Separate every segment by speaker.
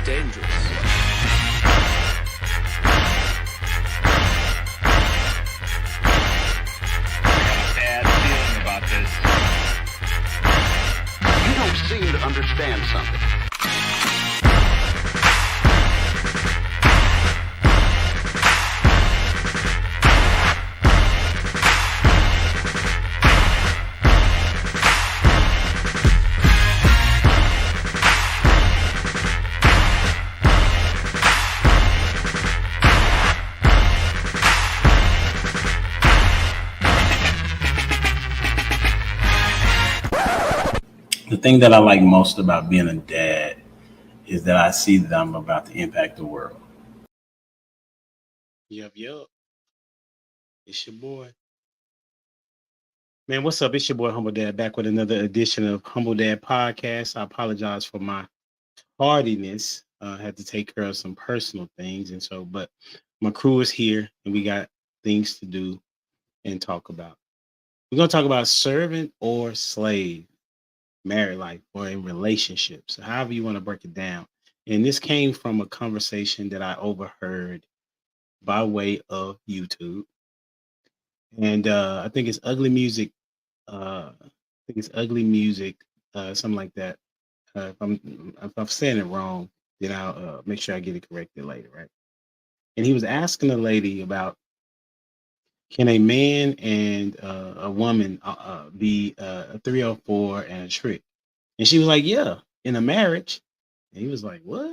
Speaker 1: dangerous.
Speaker 2: Bad feeling about this.
Speaker 3: You don't seem to understand something.
Speaker 4: The thing that I like most about being a dad is that I see that I'm about to impact the world.
Speaker 5: Yup. It's your boy. Man, what's up? It's your boy Humble Dad back with another edition of Humble Dad Podcast. I apologize for my tardiness. I had to take care of some personal things. But my crew is here and we got things to do and talk about. We're going to talk about servant or slave, married life, or in relationships, however you want to break it down. And this came from a conversation that I overheard by way of YouTube. And I think it's Ugly Music. Something like that. If I'm saying it wrong, then I'll make sure I get it corrected later, right? And he was asking the lady about, can a man and a woman be a 304 and a trick? And she was like, yeah, in a marriage. And he was like, what?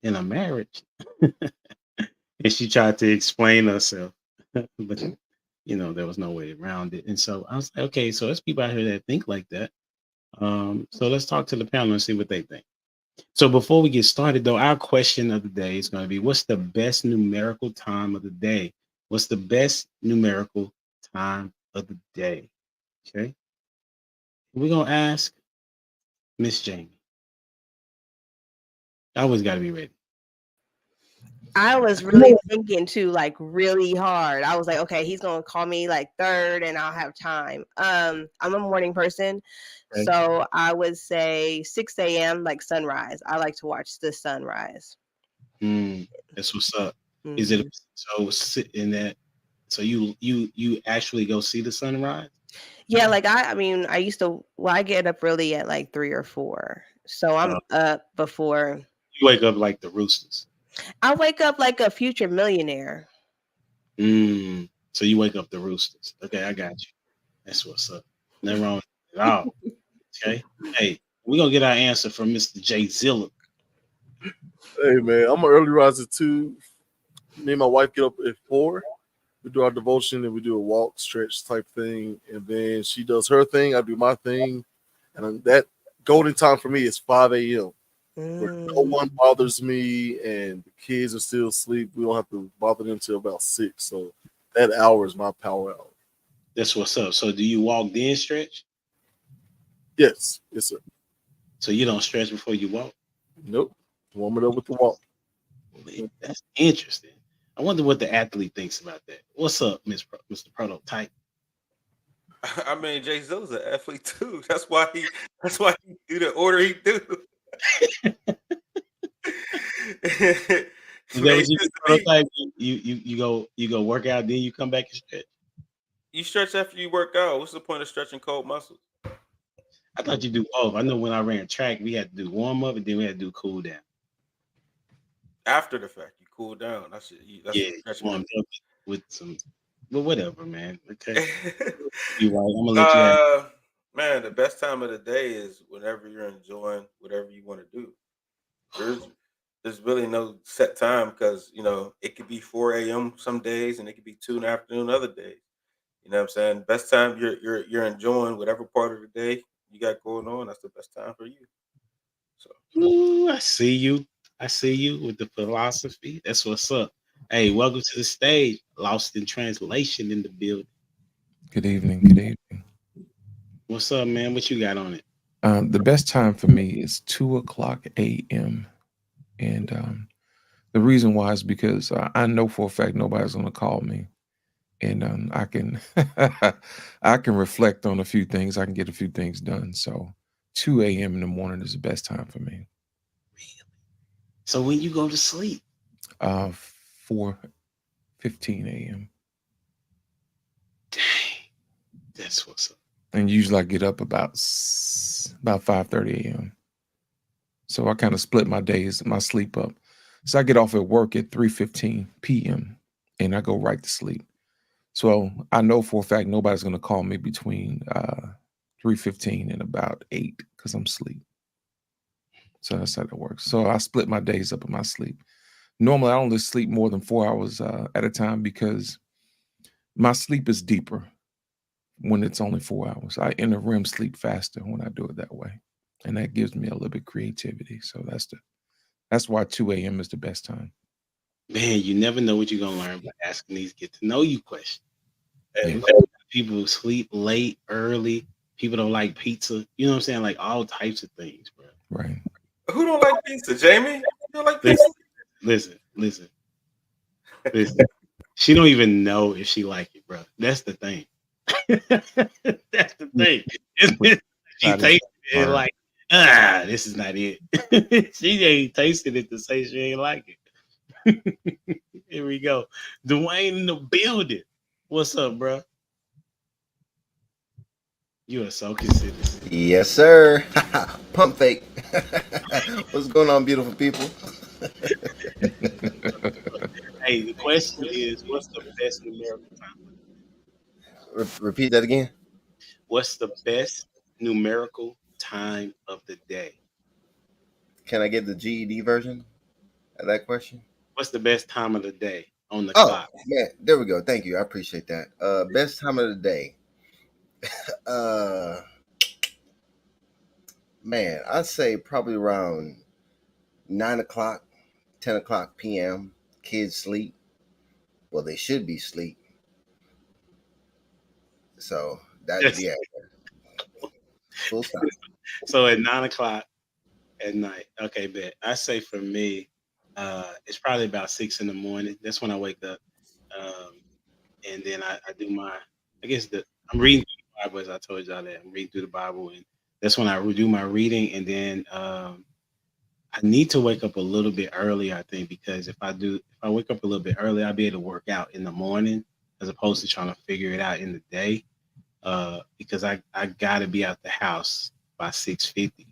Speaker 5: In a marriage? And she tried to explain herself, but there was no way around it. And so I was like, okay, so there's people out here that think like that. So let's talk to the panel and see what they think. So before we get started, though, our question of the day is going to be, what's the best numerical time of the day? What's the best numerical time of the day? Okay. We're going to ask Miss Jamie. I always got to be ready.
Speaker 6: I was really thinking too, like really hard. I was like, okay, he's gonna call me like third, and I'll have time. I'm a morning person,
Speaker 5: Right.
Speaker 6: so I would say 6 a.m. like sunrise. I like to watch the sunrise.
Speaker 5: That's what's up. Is it so sit in that? So you actually go see the sunrise?
Speaker 6: Yeah, like I mean, I used to. Well, I get up really at like 3 or 4, so I'm up before.
Speaker 5: You wake up like the roosters.
Speaker 6: I wake up like a future millionaire.
Speaker 5: So you wake up the roosters. Okay, I got you. That's what's up. Nothing wrong with it at all. Okay. Hey, we're gonna get our answer from Mr. Jay Zilla.
Speaker 7: Hey man, I'm an early riser too. Me and my wife get up at 4. We do our devotion and we do a walk, stretch type thing, and then she does her thing. I do my thing, and that golden time for me is 5 a.m. where no one bothers me and the kids are still asleep. We don't have to bother them till about 6. So that hour is my power hour.
Speaker 5: That's what's up. So do you walk then stretch?
Speaker 7: Yes, sir.
Speaker 5: So you don't stretch before you walk?
Speaker 7: Nope. Warm it up with the walk.
Speaker 5: That's interesting. I wonder what the athlete thinks about that. What's up, Mr. Prototype?
Speaker 8: I mean, Jay Zilla's an athlete too. That's why he do the order he do.
Speaker 5: You go work out, then you come back and stretch.
Speaker 8: You stretch after you work out. What's the point of stretching cold muscles?
Speaker 5: I thought you do both. I know when I ran track, we had to do warm up and then we had to do cool down.
Speaker 8: After the fact, you cool down. That's
Speaker 5: warmed up with some, but whatever, man. Okay, you right. I'm gonna let you.
Speaker 8: Man, the best time of the day is whenever you're enjoying whatever you want to do. There's really no set time because it could be 4 a.m. some days and it could be 2 in the afternoon other days. You know what I'm saying? Best time you're enjoying whatever part of the day you got going on. That's the best time for you. So
Speaker 5: I see you with the philosophy. That's what's up. Hey, welcome to the stage. Lost in Translation in the building.
Speaker 9: Good evening.
Speaker 5: What's up, man? What you got on it?
Speaker 9: The best time for me is 2:00 a.m. And the reason why is because I know for a fact nobody's going to call me. And I can I can reflect on a few things. I can get a few things done. So 2 a.m. in the morning is the best time for me.
Speaker 5: So when you go to sleep,
Speaker 9: 4:15 a.m.
Speaker 5: dang, that's what's up.
Speaker 9: And usually I get up about 5:30 a.m. So I kind of split my days, my sleep up. So I get off at work at 3:15 p.m. and I go right to sleep. So I know for a fact nobody's going to call me between 3:15 and about 8 because I'm asleep. So that's how that works. So I split my days up in my sleep. Normally, I only sleep more than 4 hours at a time because my sleep is deeper when it's only 4 hours. I enter REM sleep faster when I do it that way, and that gives me a little bit of creativity. So that's why 2 a.m. is the best time.
Speaker 5: Man, you never know what you're gonna learn by asking these get to know you questions.
Speaker 9: Yeah.
Speaker 5: People sleep late, early. People don't like pizza. You know what I'm saying? Like all types of things, bro.
Speaker 9: Right.
Speaker 8: Who don't like pizza, Jamie? You don't like pizza?
Speaker 5: Listen. She don't even know if she like it, bro. That's the thing. That's the thing. She tasted it like, this is not it. She ain't tasted it to say she ain't like it. Here we go. Dwayne in the building. What's up, bro? You are so considerate.
Speaker 1: Yes, sir. Pump fake. What's going on, beautiful people?
Speaker 5: Hey, the question is, what's the best numerical time?
Speaker 1: Repeat that again.
Speaker 5: What's the best numerical time of the day?
Speaker 1: Can I get the GED version of that question?
Speaker 5: What's the best time of the day on the clock?
Speaker 1: Yeah, there we go. Thank you. I appreciate that. Best time of the day. Man, I'd say probably around 9 o'clock, 10 o'clock p.m. Kids sleep. Well, they should be asleep. So that's yeah. Full stop.
Speaker 5: So at 9 o'clock at night. Okay, bet. I say for me, it's probably about 6 in the morning. That's when I wake up. And then I do my, I'm reading through the Bible, as I told y'all that. I'm reading through the Bible, and that's when I do my reading. And then I need to wake up a little bit early, I think, because if I wake up a little bit early, I'll be able to work out in the morning as opposed to trying to figure it out in the day. Because I got to be out the house by 6:50.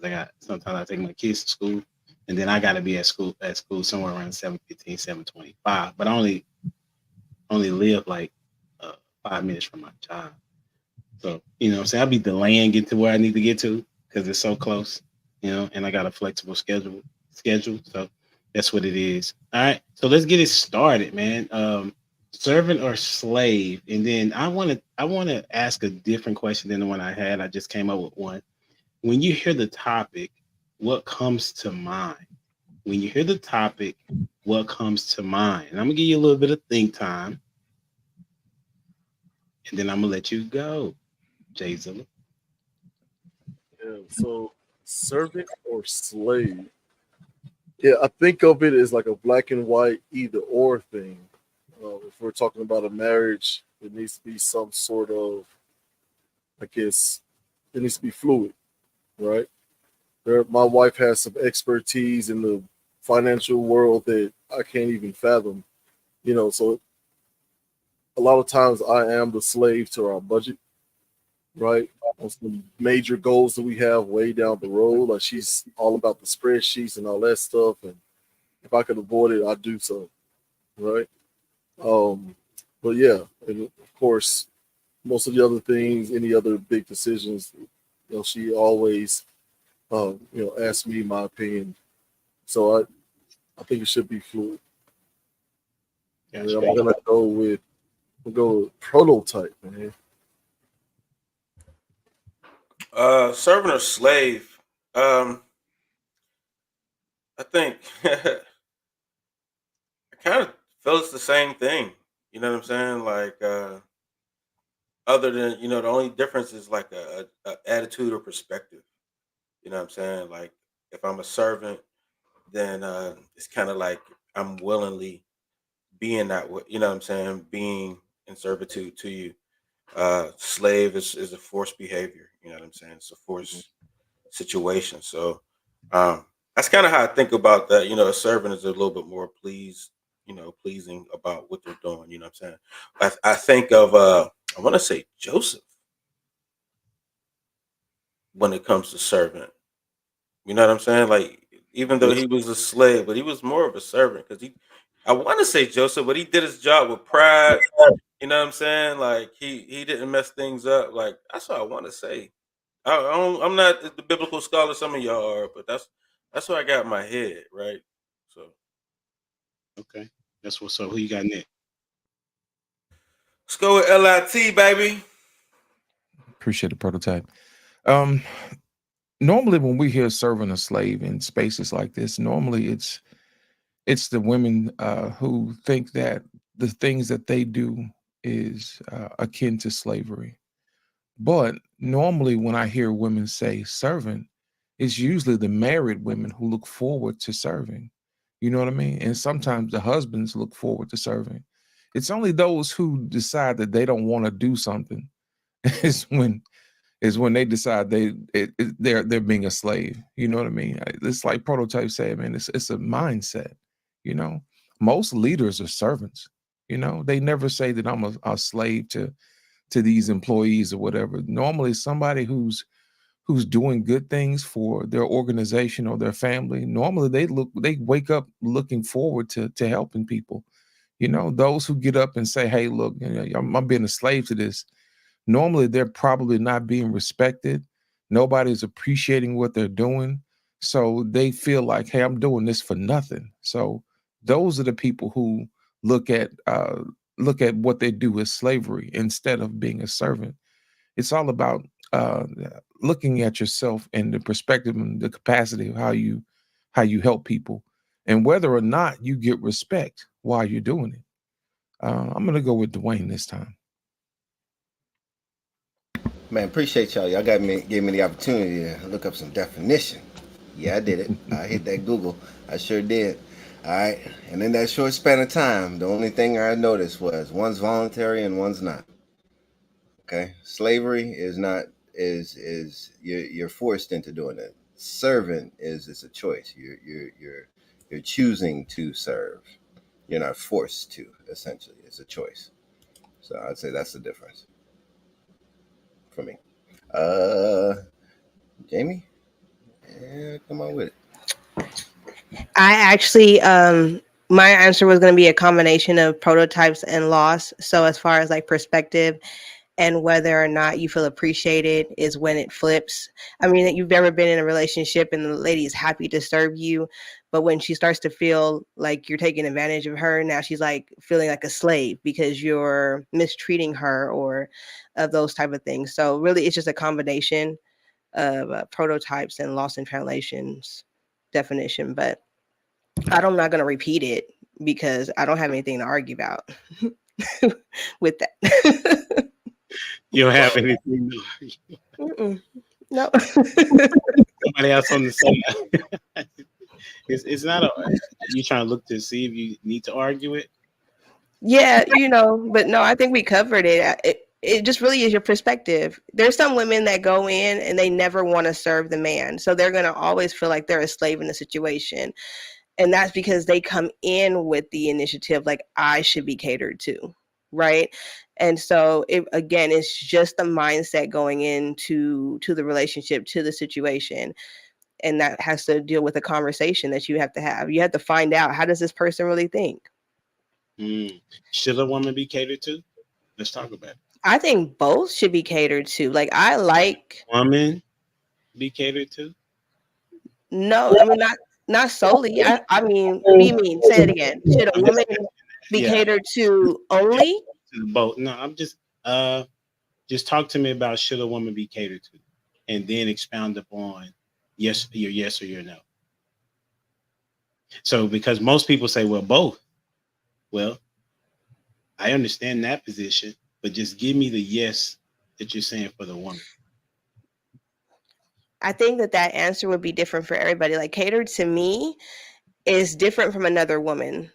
Speaker 5: Because sometimes I take my kids to school, and then I got to be at school somewhere around 7:15, 7:25. But I only live like 5 minutes from my job. So, you know what I'm saying? I'll be delaying getting to where I need to get to because it's so close, you know, and I got a flexible schedule. So that's what it is. All right. So let's get it started, man. Servant or slave? And then I want to ask a different question than the one I had. I just came up with one. When you hear the topic, what comes to mind? When you hear the topic, what comes to mind? And I'm gonna give you a little bit of think time, and then I'm gonna let you go, Jay Zilla.
Speaker 7: Yeah, so servant or slave? Yeah, I think of it as like a black and white either or thing. If we're talking about a marriage, it needs to be some sort of, I guess, it needs to be fluid, right? My wife has some expertise in the financial world that I can't even fathom, you know, so a lot of times I am the slave to our budget, right? On some major goals that we have way down the road, like she's all about the spreadsheets and all that stuff, and if I could avoid it, I'd do so, right? But yeah, and of course, most of the other things, any other big decisions, you know, she always, you know, asks me my opinion. So I think it should be fluid. And I'm gonna go with prototype, man.
Speaker 8: Servant or slave? I think I kind of feel it's the same thing. You know what I'm saying? Like, other than, you know, the only difference is like a attitude or perspective. You know what I'm saying? Like, if I'm a servant, then it's kind of like I'm willingly being that way. You know what I'm saying? Being in servitude to you. Slave is a forced behavior. You know what I'm saying? It's a forced situation. So I That's kind of how I think about that. A servant is a little bit more pleasing about what they're doing. You know what I'm saying? I think of I want to say Joseph when it comes to servant. You know what I'm saying? Like, even though he was a slave, but he was more of a servant because I want to say Joseph, but he did his job with pride. You know what I'm saying? Like, he didn't mess things up. Like, that's what I want to say. I'm not the biblical scholar some of y'all are, but that's what I got in my head, right? So
Speaker 5: Okay, that's what's up. Who you got next?
Speaker 8: let's go with LIT, baby.
Speaker 9: Appreciate the prototype. Normally when we hear serving a slave in spaces like this, normally it's the women who think that the things that they do is akin to slavery. But normally when I hear women say servant, it's usually the married women who look forward to serving. You know what I mean? And sometimes the husbands look forward to serving. It's only those who decide that they don't want to do something is when they decide they're being a slave. You know what I mean? It's like Prototype said, man. It's a mindset. You know, most leaders are servants. You know, they never say that I'm a slave to these employees or whatever. Normally, somebody who's doing good things for their organization or their family. Normally, they wake up looking forward to helping people. You know, those who get up and say, "Hey, look, I'm being a slave to this." Normally they're probably not being respected. Nobody's appreciating what they're doing. So they feel like, hey, I'm doing this for nothing. So those are the people who look at what they do as slavery instead of being a servant. It's all about looking at yourself and the perspective and the capacity of how you help people and whether or not you get respect while you're doing it. I'm gonna go with Dwayne this time.
Speaker 1: Man, appreciate y'all. Y'all gave me the opportunity to look up some definition. Yeah, I did it. I hit that Google. I sure did. All right. And in that short span of time, the only thing I noticed was one's voluntary and one's not. Okay. Slavery is not is you're forced into doing it. Servant it's a choice. You're choosing to serve. You're not forced to, essentially. It's a choice. So I'd say that's the difference for me. Jamie? Yeah, come on with it.
Speaker 6: I actually my answer was going to be a combination of prototypes and loss. So as far as like perspective and whether or not you feel appreciated is when it flips. I mean, you've ever been in a relationship and the lady is happy to serve you, but when she starts to feel like you're taking advantage of her, now she's like feeling like a slave because you're mistreating her or of those type of things. So really, it's just a combination of prototypes and lost in translations definition. But I'm not going to repeat it because I don't have anything to argue about with that.
Speaker 5: You don't have anything.
Speaker 6: No.
Speaker 5: Somebody else on the side. It's not you trying to look to see if you need to argue it.
Speaker 6: Yeah, but no, I think we covered it. It just really is your perspective. There's some women that go in and they never want to serve the man. So they're going to always feel like they're a slave in the situation. And that's because they come in with the initiative, like I should be catered to. Right. And so it's just the mindset going into the relationship, to the situation. And that has to deal with a conversation that you have to have. You have to find out, how does this person really think?
Speaker 5: Should a woman be catered to? Let's talk about it.
Speaker 6: I think both should be catered to. Like, I like
Speaker 5: woman be catered to.
Speaker 6: No, I mean not solely. I mean, what do you mean? Say it again. Should a woman be catered to only?
Speaker 5: Both. No, I'm just talk to me about should a woman be catered to, and then expound upon yes or your no. So because most people say, well, both. Well, I understand that position, but just give me the yes that you're saying for the woman.
Speaker 6: I think that answer would be different for everybody. Like, catered to me is different from another woman.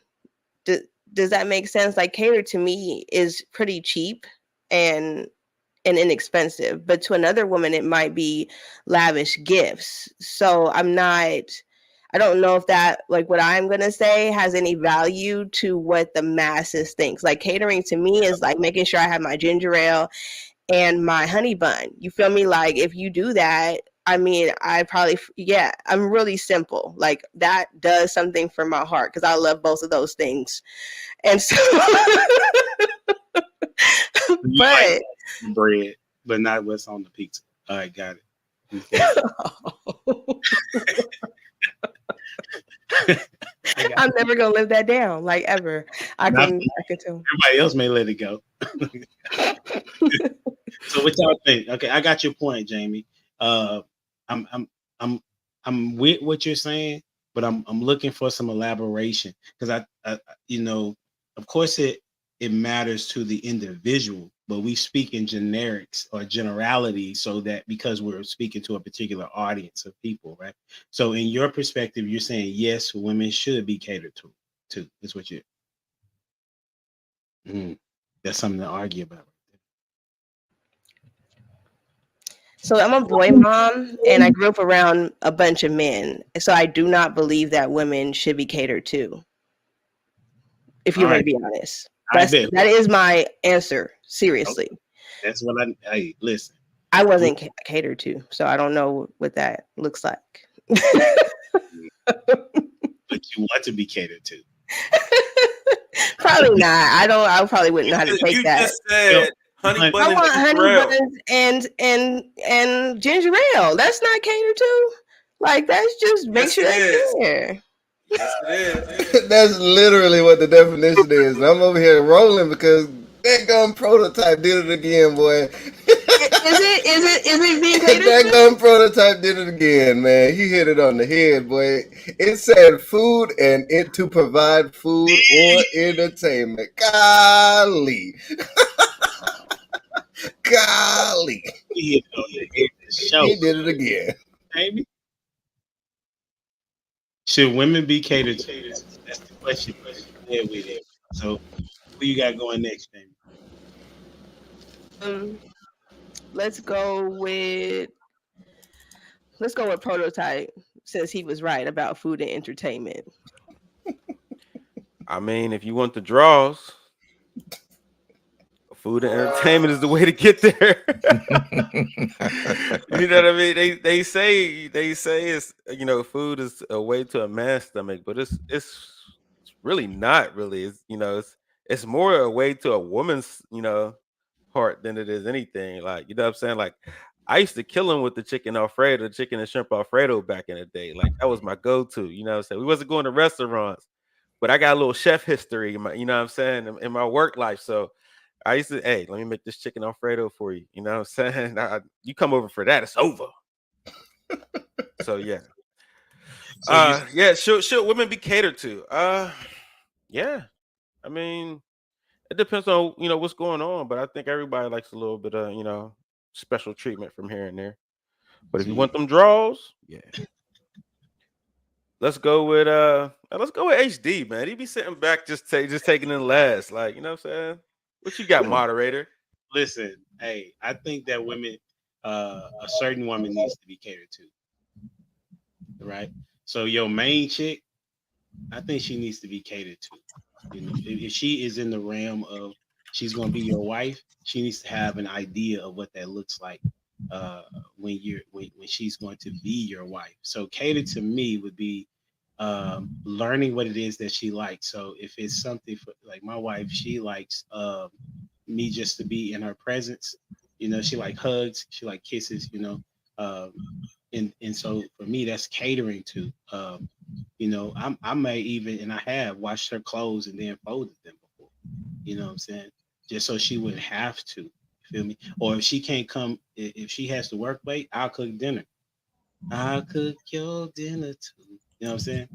Speaker 6: Does that make sense? Like, catered to me is pretty cheap and inexpensive, but to another woman, it might be lavish gifts. So I I don't know if that, like, what I'm gonna say has any value to what the masses thinks. Like, catering to me is like making sure I have my ginger ale and my honey bun. You feel me? Like, if you do that, I mean, I probably, yeah, I'm really simple. Like, that does something for my heart because I love both of those things. And so,
Speaker 5: You
Speaker 6: but
Speaker 5: like bread, but not what's on the pizza. All right, got it.
Speaker 6: I'm never gonna live that down, like, ever. I
Speaker 5: Not-
Speaker 6: can tell.
Speaker 5: Everybody else may let it go. So what y'all think? Okay, I got your point, Jamie. I'm with what you're saying, but I'm looking for some elaboration because I you know, of course it matters to the individual, but we speak in generics or generality so that because we're speaking to a particular audience of people, right? So in your perspective, you're saying yes, women should be catered to. Is what you. That's something to argue about.
Speaker 6: So I'm a boy mom, and I grew up around a bunch of men. So I do not believe that women should be catered to. If you want to be honest, that is my answer. Seriously,
Speaker 5: that's what I. Hey, listen.
Speaker 6: I wasn't catered to, so I don't know what that looks like.
Speaker 5: But you want to be catered to.
Speaker 6: Probably not. I probably wouldn't know how to take
Speaker 8: You
Speaker 6: that.
Speaker 8: just said honey bun
Speaker 6: I want
Speaker 8: and
Speaker 6: honey
Speaker 8: ginger ale.
Speaker 6: buns and ginger ale. That's not catered to. Like, that's just make sure that's there.
Speaker 8: Yes, it is.
Speaker 1: That's literally what the definition is. I'm over here rolling because that gun prototype did it again, boy.
Speaker 6: Is it being catered
Speaker 1: That
Speaker 6: to?
Speaker 1: gun prototype did it again, man. He hit it on the head, boy. It said food and it to provide food or entertainment. Golly. Golly.
Speaker 5: He hit it on the head.
Speaker 1: He did it again.
Speaker 5: Maybe. Should women be catered to? That's the question. Yeah, with it. So, who you got going next, Jamie?
Speaker 6: Let's go with Prototype, since he was right about food and entertainment.
Speaker 8: I mean, if you want the draws, food and entertainment is the way to get there. You know what I mean? They say it's, you know, food is a way to a man's stomach, but it's really not really. It's, you know, it's more a way to a woman's, you know, heart than it is anything. Like, you know what I'm saying? Like, I used to kill him with the chicken Alfredo, chicken and shrimp Alfredo back in the day. Like, that was my go-to. You know what I'm saying? We wasn't going to restaurants, but I got a little chef history in my, you know what I'm saying, in my work life. So I used to, hey, let me make this chicken Alfredo for you. You know what I'm saying? You come over for that, it's over. So yeah. Yeah, should women be catered to? Yeah. I mean, it depends on, you know, what's going on, but I think everybody likes a little bit of, you know, special treatment from here and there. But if you want them draws, yeah. Let's go with HD, man. He be sitting back just taking in last. Like, you know what I'm saying? What you got, moderator?
Speaker 5: Listen, hey, I think that women, a certain woman needs to be catered to. Right? So your main chick, I think she needs to be catered to. You know, if she is in the realm of she's going to be your wife, she needs to have an idea of what that looks like when she's going to be your wife. So catered to me would be learning what it is that she likes. So if it's something for, like, my wife, she likes me just to be in her presence. You know, she like hugs, she like kisses. You know, and so for me, that's catering to. You know, I may even, and I have washed her clothes and then folded them before. You know what I'm saying? Just so she wouldn't have to. You feel me? Or if she can't come, if she has to work late, I'll cook dinner. I'll cook your dinner too. You know what I'm saying?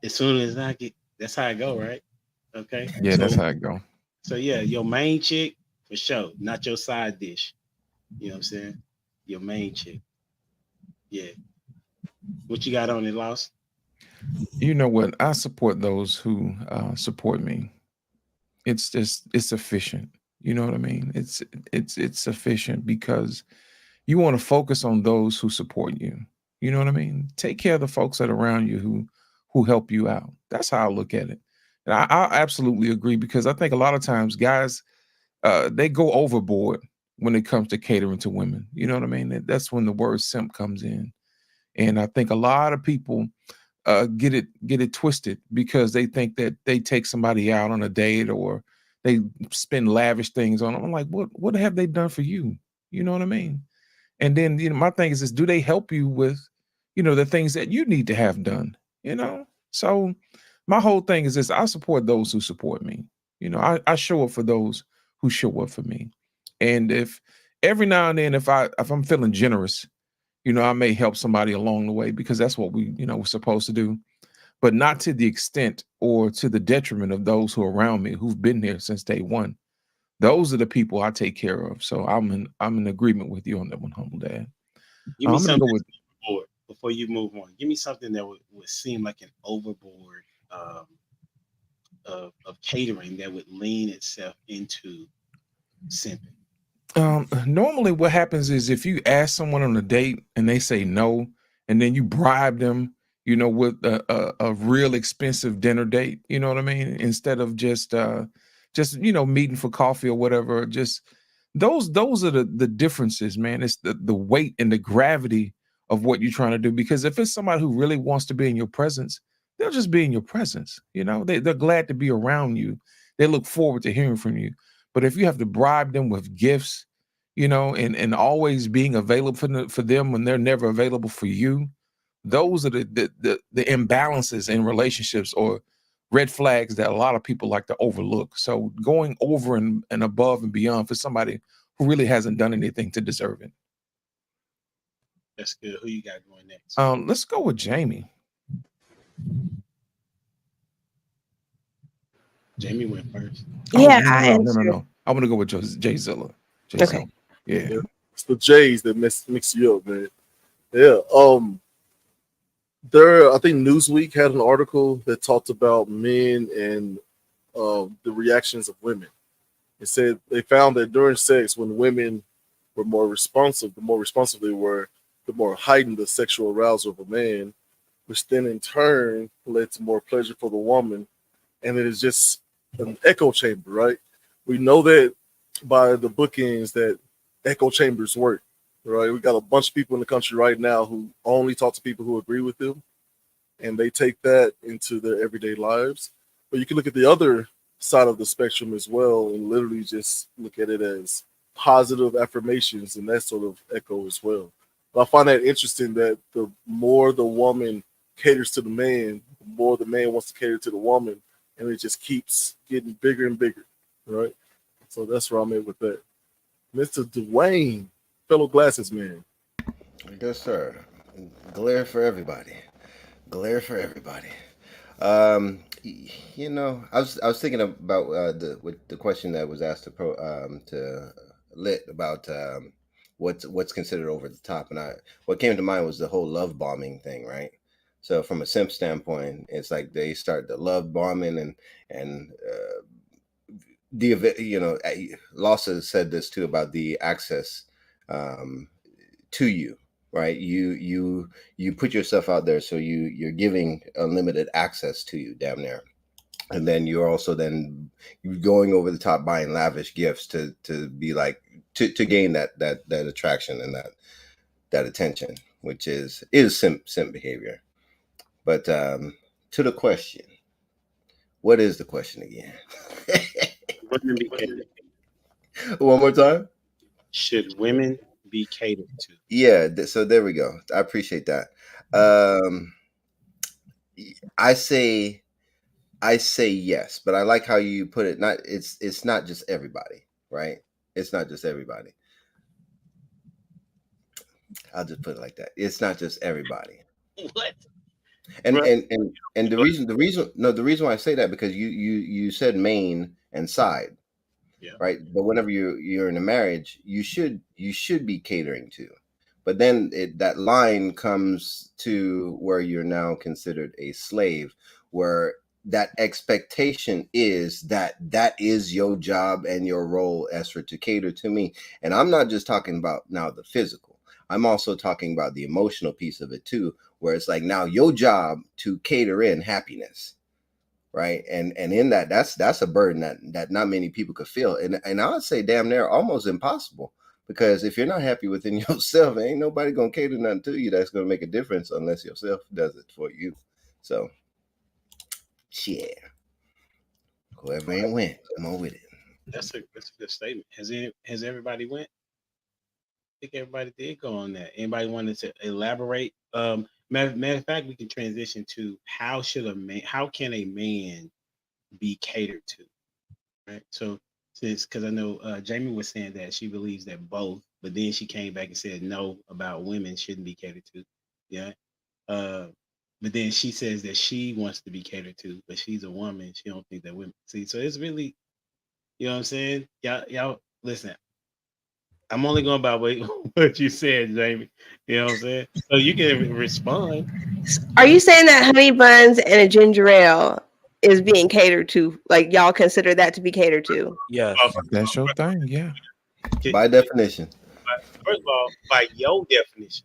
Speaker 5: As soon as I get, that's how I go, right? Okay.
Speaker 9: Yeah,
Speaker 5: so,
Speaker 9: that's how it go.
Speaker 5: So yeah, your main chick for sure, not your side dish. You know what I'm saying? Your main chick. Yeah. What you got on it, Lost?
Speaker 9: You know what? I support those who support me. It's efficient. You know what I mean? It's sufficient because you want to focus on those who support you. You know what I mean? Take care of the folks that are around you who help you out. That's how I look at it. And I absolutely agree, because I think a lot of times guys they go overboard when it comes to catering to women. You know what I mean? That's when the word simp comes in. And I think a lot of people get it twisted, because they think that they take somebody out on a date or they spend lavish things on them. I'm like, what have they done for you? You know what I mean? And then, my thing is do they help you with, the things that you need to have done? So my whole thing is this: I support those who support me. I show up for those who show up for me. And if every now and then, if I'm feeling generous, I may help somebody along the way, because that's what we're supposed to do, but not to the extent or to the detriment of those who are around me, who've been there since day one. Those are the people I take care of. So I'm in agreement with you on that one, Humble Dad.
Speaker 5: Give me
Speaker 9: I'm gonna
Speaker 5: something
Speaker 9: go with
Speaker 5: overboard before you move on. Give me something that would seem like an overboard of catering that would lean itself into simping.
Speaker 9: Normally what happens is, if you ask someone on a date and they say no, and then you bribe them, with a real expensive dinner date, you know what I mean? Instead of just meeting for coffee or whatever. Just those are the differences, man. It's the weight and the gravity of what you're trying to do. Because if it's somebody who really wants to be in your presence, they'll just be in your presence. They're glad to be around you. They look forward to hearing from you. But if you have to bribe them with gifts, and always being available for them when they're never available for you, those are the imbalances in relationships, or red flags, that a lot of people like to overlook. So going over and above and beyond for somebody who really hasn't done anything to deserve it.
Speaker 5: That's good. Who you got going next?
Speaker 9: Let's go with Jamie.
Speaker 5: Jamie went first.
Speaker 6: Yeah,
Speaker 9: No. I'm gonna go with Jay Zilla.
Speaker 6: Okay.
Speaker 9: Yeah.
Speaker 7: It's the J's that mix you up, man. Yeah. I think Newsweek had an article that talked about men and the reactions of women. It said they found that during sex, when women were more responsive, the more responsive they were, the more heightened the sexual arousal of a man, which then in turn led to more pleasure for the woman. And it is just an echo chamber, right? We know that by the bookends that echo chambers work, right? We got a bunch of people in the country right now who only talk to people who agree with them, and they take that into their everyday lives. But you can look at the other side of the spectrum as well, and literally just look at it as positive affirmations and that sort of echo as well. But I find that interesting that the more the woman caters to the man, the more the man wants to cater to the woman, and it just keeps getting bigger and bigger, right? So that's where I'm at with that. Mr. Dwayne, fellow glasses man.
Speaker 1: Yes, sir. Glare for everybody. Glare for everybody. I was thinking about the question that was asked to Lit about what's considered over the top, and what came to mind was the whole love bombing thing, right? So from a simp standpoint, it's like they start the love bombing, and Lawson said this too about the access to you, right? You put yourself out there, so you're giving unlimited access to you, damn near. And then you're also you're going over the top, buying lavish gifts to be like to gain that attraction and that attention, which is simp behavior. But to the question, what is the question again?
Speaker 5: Women be catered.
Speaker 1: One more time.
Speaker 5: Should women be catered to?
Speaker 1: Yeah. So there we go. I appreciate that. I say yes, but I like how you put it. It's not just everybody, right? It's not just everybody. I'll just put it like that. It's not just everybody.
Speaker 5: What?
Speaker 1: And the reason why I say that, because you said main and side,
Speaker 5: Yeah.
Speaker 1: right? But whenever you're in a marriage, you should be catering to. But then that line comes to where you're now considered a slave, where that expectation is that is your job and your role, Esther, to cater to me. And I'm not just talking about now the physical. I'm also talking about the emotional piece of it too, where it's like now your job to cater in happiness, right? And in that's a burden that not many people could feel, and I would say damn near almost impossible, because if you're not happy within yourself, ain't nobody gonna cater nothing to you that's gonna make a difference unless yourself does it for you. So yeah, whoever ain't went, come on with it.
Speaker 5: That's a good statement. Has everybody went? I think everybody did go on that. Anybody wanted to elaborate? Matter of fact, we can transition to how can a man be catered to? Right. So because I know Jamie was saying that she believes that both, but then she came back and said no about women shouldn't be catered to. Yeah. But then she says that she wants to be catered to, but she's a woman. She don't think that women see. So it's really, you know what I'm saying? Y'all listen. I'm only going by what you said, Jamie. You know what I'm saying? So you can respond.
Speaker 6: Are you saying that honey buns and a ginger ale is being catered to? Like y'all consider that to be catered to?
Speaker 10: Yes.
Speaker 9: That's your thing, yeah.
Speaker 1: By definition.
Speaker 5: First of all, by your definition.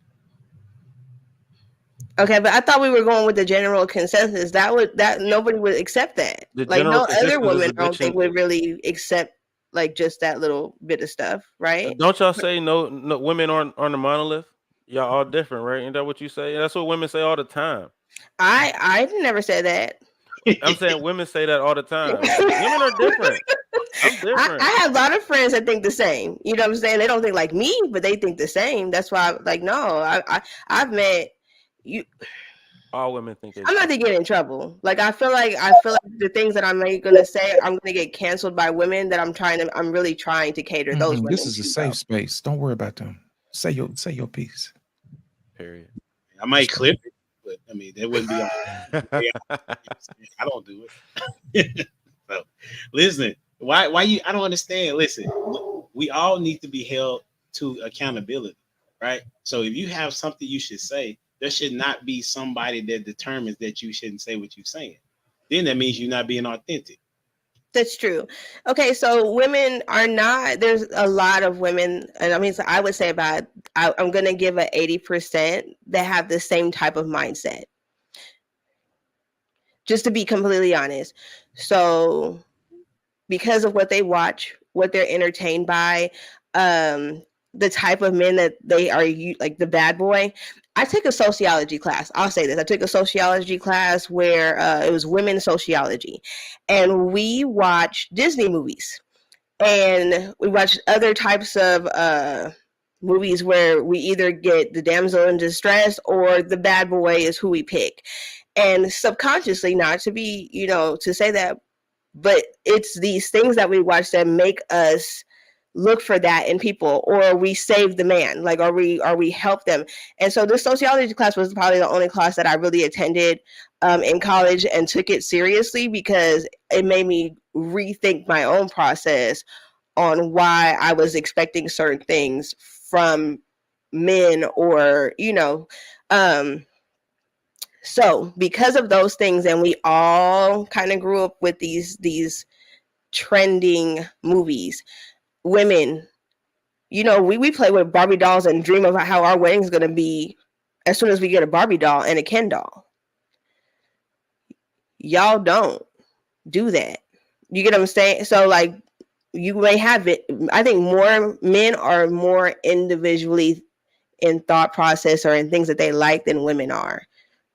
Speaker 6: Okay, but I thought we were going with the general consensus. That nobody would accept that.
Speaker 10: The
Speaker 6: Like
Speaker 10: general
Speaker 6: no other
Speaker 10: consensus is
Speaker 6: woman, I don't
Speaker 10: eviction.
Speaker 6: think would really accept like just that little bit of stuff, right?
Speaker 10: Don't y'all say no women aren't a monolith? Y'all all different, right? Ain't that what you say? That's what women say all the time.
Speaker 6: I never said that.
Speaker 10: I'm saying women say that all the time. Women are different. I'm different.
Speaker 6: I have a lot of friends that think the same. You know what I'm saying? They don't think like me, but they think the same. That's why I'm like, no, I've met you.
Speaker 10: All women think
Speaker 6: I'm not to get in trouble. Like I feel like the things that I'm gonna say, I'm gonna get canceled by women that I'm really trying to cater those women.
Speaker 9: This is a safe space. Don't worry about them. Say your piece.
Speaker 10: Period.
Speaker 5: I might clip it, but I mean that wouldn't be on. I don't do it. So listen, why you? I don't understand. Listen, we all need to be held to accountability, right? So if you have something you should say, there should not be somebody that determines that you shouldn't say what you're saying. Then that means you're not being authentic.
Speaker 6: That's true. Okay, so women are not. There's a lot of women, and I mean, so I would say I'm going to give 80% that have the same type of mindset. Just to be completely honest. So, because of what they watch, what they're entertained by, the type of men that they are, like the bad boy. I took a sociology class. I'll say this. I took a sociology class where it was women's sociology. And we watched Disney movies. And we watched other types of movies where we either get the damsel in distress or the bad boy is who we pick. And subconsciously, not to be, to say that, but it's these things that we watch that make us look for that in people, or we save the man, like, or we help them. And so this sociology class was probably the only class that I really attended in college and took it seriously, because it made me rethink my own process on why I was expecting certain things from men, or so because of those things, and we all kind of grew up with these trending movies. Women, we play with Barbie dolls and dream of how our wedding is going to be as soon as we get a Barbie doll and a Ken doll. Y'all don't do that. You get what I'm saying? So, like, you may have it. I think more men are more individually in thought process or in things that they like than women are.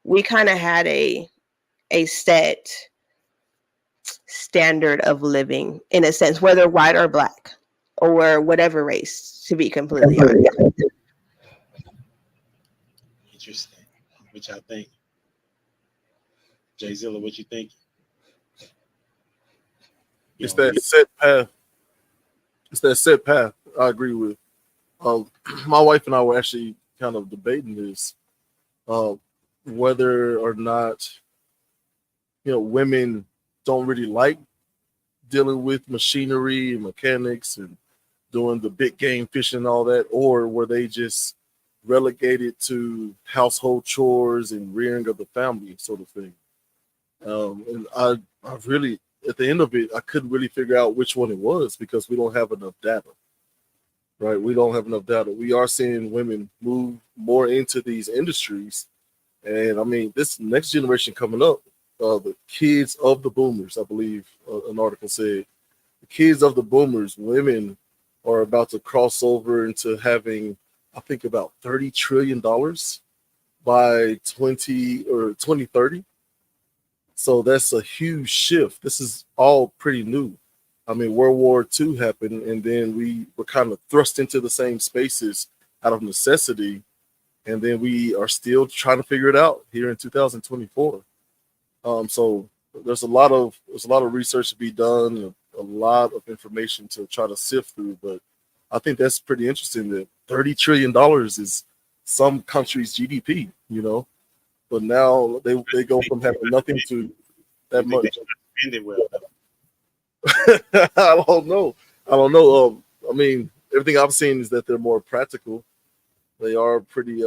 Speaker 6: We kind of had a set standard of living, in a sense, whether white or black or whatever race, to be completely honest.
Speaker 5: Interesting. What y'all think? Jay Zilla, what you think?
Speaker 7: It's that set path. It's that set path. I agree with. My wife and I were actually kind of debating this, whether or not women don't really like dealing with machinery and mechanics and doing the big game fishing and all that, or were they just relegated to household chores and rearing of the family sort of thing. And I really, at the end of it, I couldn't really figure out which one it was, because we don't have enough data. right? We don't have enough data. We are seeing women move more into these industries. And I mean, this next generation coming up, the kids of the boomers, I believe an article said, the kids of the boomers, women are about to cross over into having, I think, about $30 trillion by 2030. So that's a huge shift. This is all pretty new. I mean, World War II happened, and then we were kind of thrust into the same spaces out of necessity, and then we are still trying to figure it out here in 2024. So there's a lot of research to be done, and a lot of information to try to sift through. But I think that's pretty interesting that $30 trillion is some countries' GDP, you know. But now they go from having nothing to that much.
Speaker 5: Spend it well.
Speaker 7: I don't know. I mean, everything I've seen is that they're more practical. They are pretty.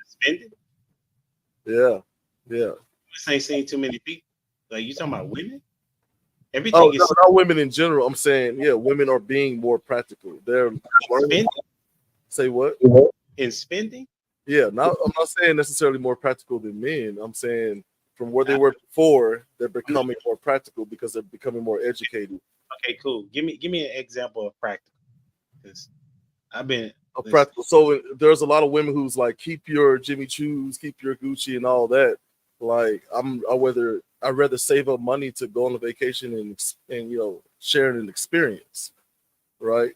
Speaker 5: Spending?
Speaker 7: Yeah.
Speaker 5: This ain't seen too many people. Like, you talking about women?
Speaker 7: Oh,
Speaker 5: Everything is
Speaker 7: no, not women in general. I'm saying, yeah, women are being more practical. They're
Speaker 5: spending.
Speaker 7: Say what?
Speaker 5: In spending?
Speaker 7: Yeah, I'm not saying necessarily more practical than men. I'm saying from where they were before, they're becoming more practical because they're becoming more educated.
Speaker 5: Okay, cool. Give me an example of practical. Because I've been
Speaker 7: Practical. So there's a lot of women who's like, keep your Jimmy Choos, keep your Gucci, and all that. Like, I'd rather save up money to go on a vacation and you know, sharing an experience, right?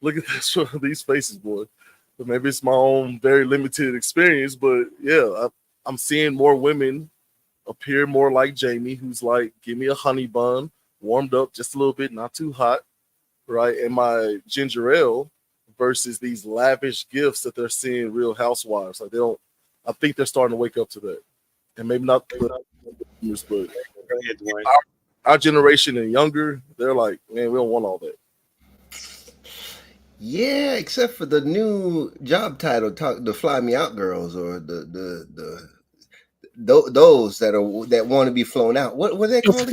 Speaker 7: Look at this, these faces, boy. But maybe it's my own very limited experience, but yeah, I'm seeing more women appear more like Jamie, who's like, give me a honey bun, warmed up just a little bit, not too hot, right? And my ginger ale versus these lavish gifts that they're seeing Real Housewives. Like, I think they're starting to wake up to that. And maybe not the boomers, but our generation and younger, they're like, man, we don't want all that.
Speaker 1: Yeah, except for the new job title, the Fly Me Out girls, or those that want to be flown out. What were they
Speaker 6: It's
Speaker 1: called?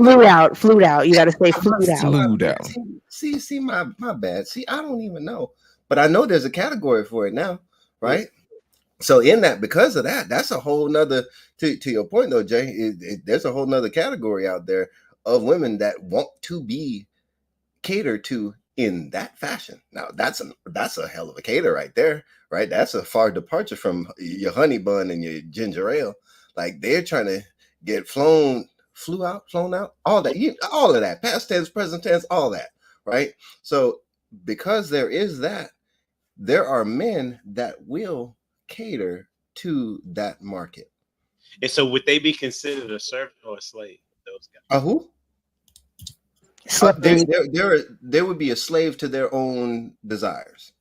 Speaker 6: flued out. You got to say flued out.
Speaker 9: Flued out.
Speaker 1: See, my bad. See, I don't even know, but I know there's a category for it now, right? So in that, because of that, that's a whole nother. To your point though, Jay, there's a whole nother category out there of women that want to be catered to in that fashion. Now that's a hell of a cater right there, right? That's a far departure from your honey bun and your ginger ale. Like, they're trying to get flown out, all that, all of that, past tense, present tense, all that, right? So because there is that, there are men that will cater to that market.
Speaker 5: And so would they be considered a servant or a slave? Those guys.
Speaker 1: Who? They would be a slave to their own desires,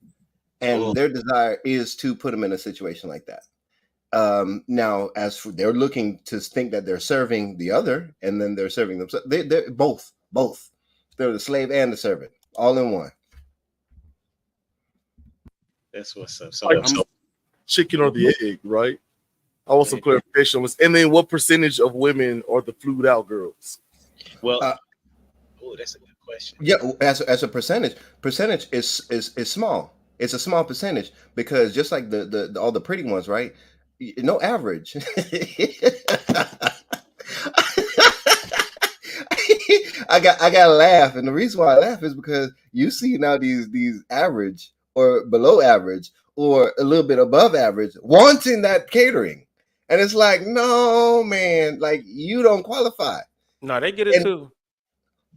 Speaker 1: and their desire is to put them in a situation like that. Now, as for, they're looking to think that they're serving the other, and then they're serving themselves. They're both. They're the slave and the servant, all in one.
Speaker 5: That's what's up.
Speaker 7: So chicken or the egg, right? I want some clarification on this. And then, what percentage of women are the flued out girls?
Speaker 5: Well, that's a good question.
Speaker 1: Yeah, as a percentage is small. It's a small percentage, because just like the all the pretty ones, right? No average. I gotta laugh, and the reason why I laugh is because you see now these average or below average or a little bit above average wanting that catering, and it's like, no, man, like, you don't qualify.
Speaker 10: No, they get it too.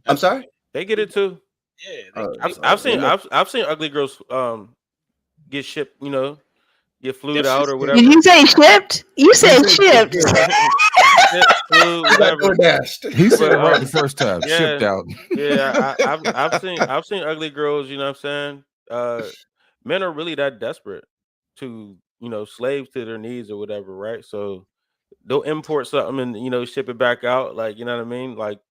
Speaker 1: I'm sorry,
Speaker 10: they get it too.
Speaker 5: Yeah,
Speaker 10: I've seen ugly girls get shipped, get flued out or whatever.
Speaker 6: Did you say shipped? You said shipped.
Speaker 9: He said it right the first time.
Speaker 10: Yeah,
Speaker 9: shipped out.
Speaker 10: Yeah, I've seen ugly girls. You know what I'm saying? Men are really that desperate to slaves to their needs or whatever, right? So they'll import something and ship it back out, like, you know what I mean? Like,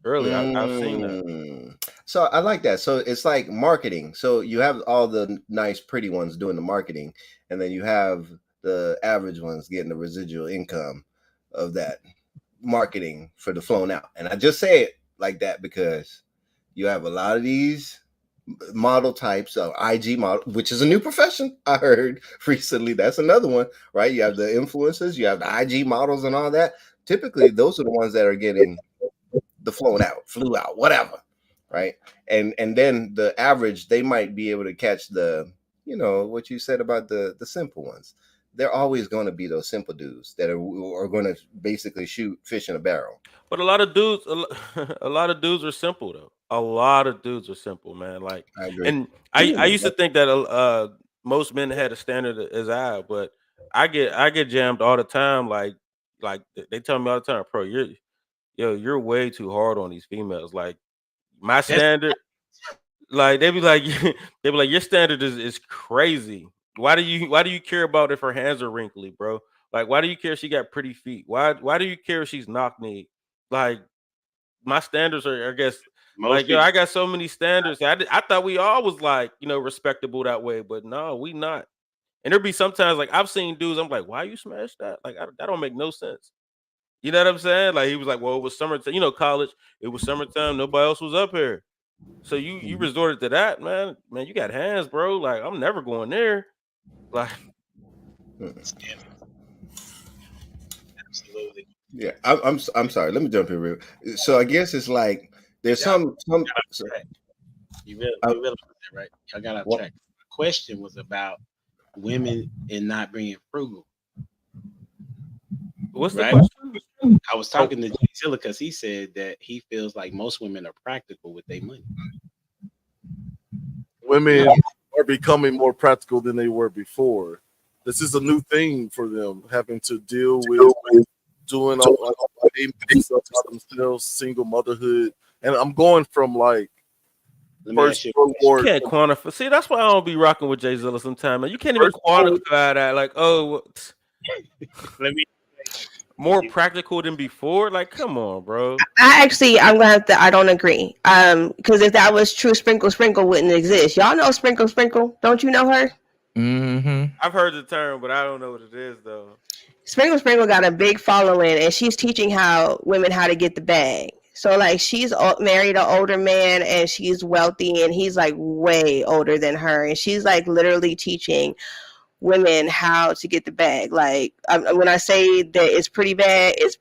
Speaker 10: early, I've seen that.
Speaker 1: So I like that. So it's like marketing. So you have all the nice, pretty ones doing the marketing, and then you have the average ones getting the residual income of that marketing for the flown out. And I just say it like that because you have a lot of these model types of IG model, which is a new profession I heard recently. That's another one, right? You have the influencers, you have the IG models and all that. Typically, those are the ones that are getting the flew out, whatever, right? And then the average, they might be able to catch the, what you said about the simple ones. They're always going to be those simple dudes that are going to basically shoot fish in a barrel.
Speaker 10: But a lot of dudes, a lot of dudes are simple though. A lot of dudes are simple, man. Like,
Speaker 1: I agree.
Speaker 10: and I used to think that most men had a standard as I, but I get jammed all the time. Like they tell me all the time, bro, you're way too hard on these females. Like my standard, like they be like they be like your standard is crazy. Why do you care about if her hands are wrinkly, bro? Like why do you care if she got pretty feet? Why do you care if she's knock knee? Like my standards are, I guess,
Speaker 5: Most
Speaker 10: like yo,
Speaker 5: people,
Speaker 10: I got so many standards. I thought we all was like respectable that way, but no, we not. And there'd be sometimes like I've seen dudes. I'm like, why you smash that? Like that don't make no sense. You know what I'm saying? Like he was like, well, it was summertime. College. It was summertime. Nobody else was up here. So you resorted to that, man. Man, you got hands, bro. Like I'm never going there. Like
Speaker 5: absolutely.
Speaker 1: Yeah, I'm sorry. Let me jump in real. So I guess it's like there's some. So,
Speaker 5: You realize that, right? Y'all got off track. The question was about women and not being frugal.
Speaker 10: what's the
Speaker 5: Right?
Speaker 10: question?
Speaker 5: I was talking to Jay Zilla because he said that he feels like most women are practical with their money.
Speaker 7: Women are becoming more practical than they were before. This is a new thing for them, having to deal with doing all themselves, single motherhood, and I'm going from like
Speaker 5: Let me ask
Speaker 7: first
Speaker 5: you,
Speaker 7: World
Speaker 10: You
Speaker 7: War.
Speaker 10: can't quantify. See, that's why I don't be rocking with Jay Zilla sometimes. Man. You can't even quantify that. Like, oh,
Speaker 5: let me
Speaker 10: more practical than before. Like, come on, bro.
Speaker 6: I'm gonna have to. I don't agree. Because if that was true, Sprinkle wouldn't exist. Y'all know Sprinkle? Don't you know her?
Speaker 9: Mm-hmm.
Speaker 10: I've heard the term, but I don't know what it is though.
Speaker 6: Sprinkle got a big following, and she's teaching women how to get the bag. So like she's married an older man, and she's wealthy, and he's like way older than her, and she's like literally teaching women how to get the bag. Like when I say that it's pretty bad, it's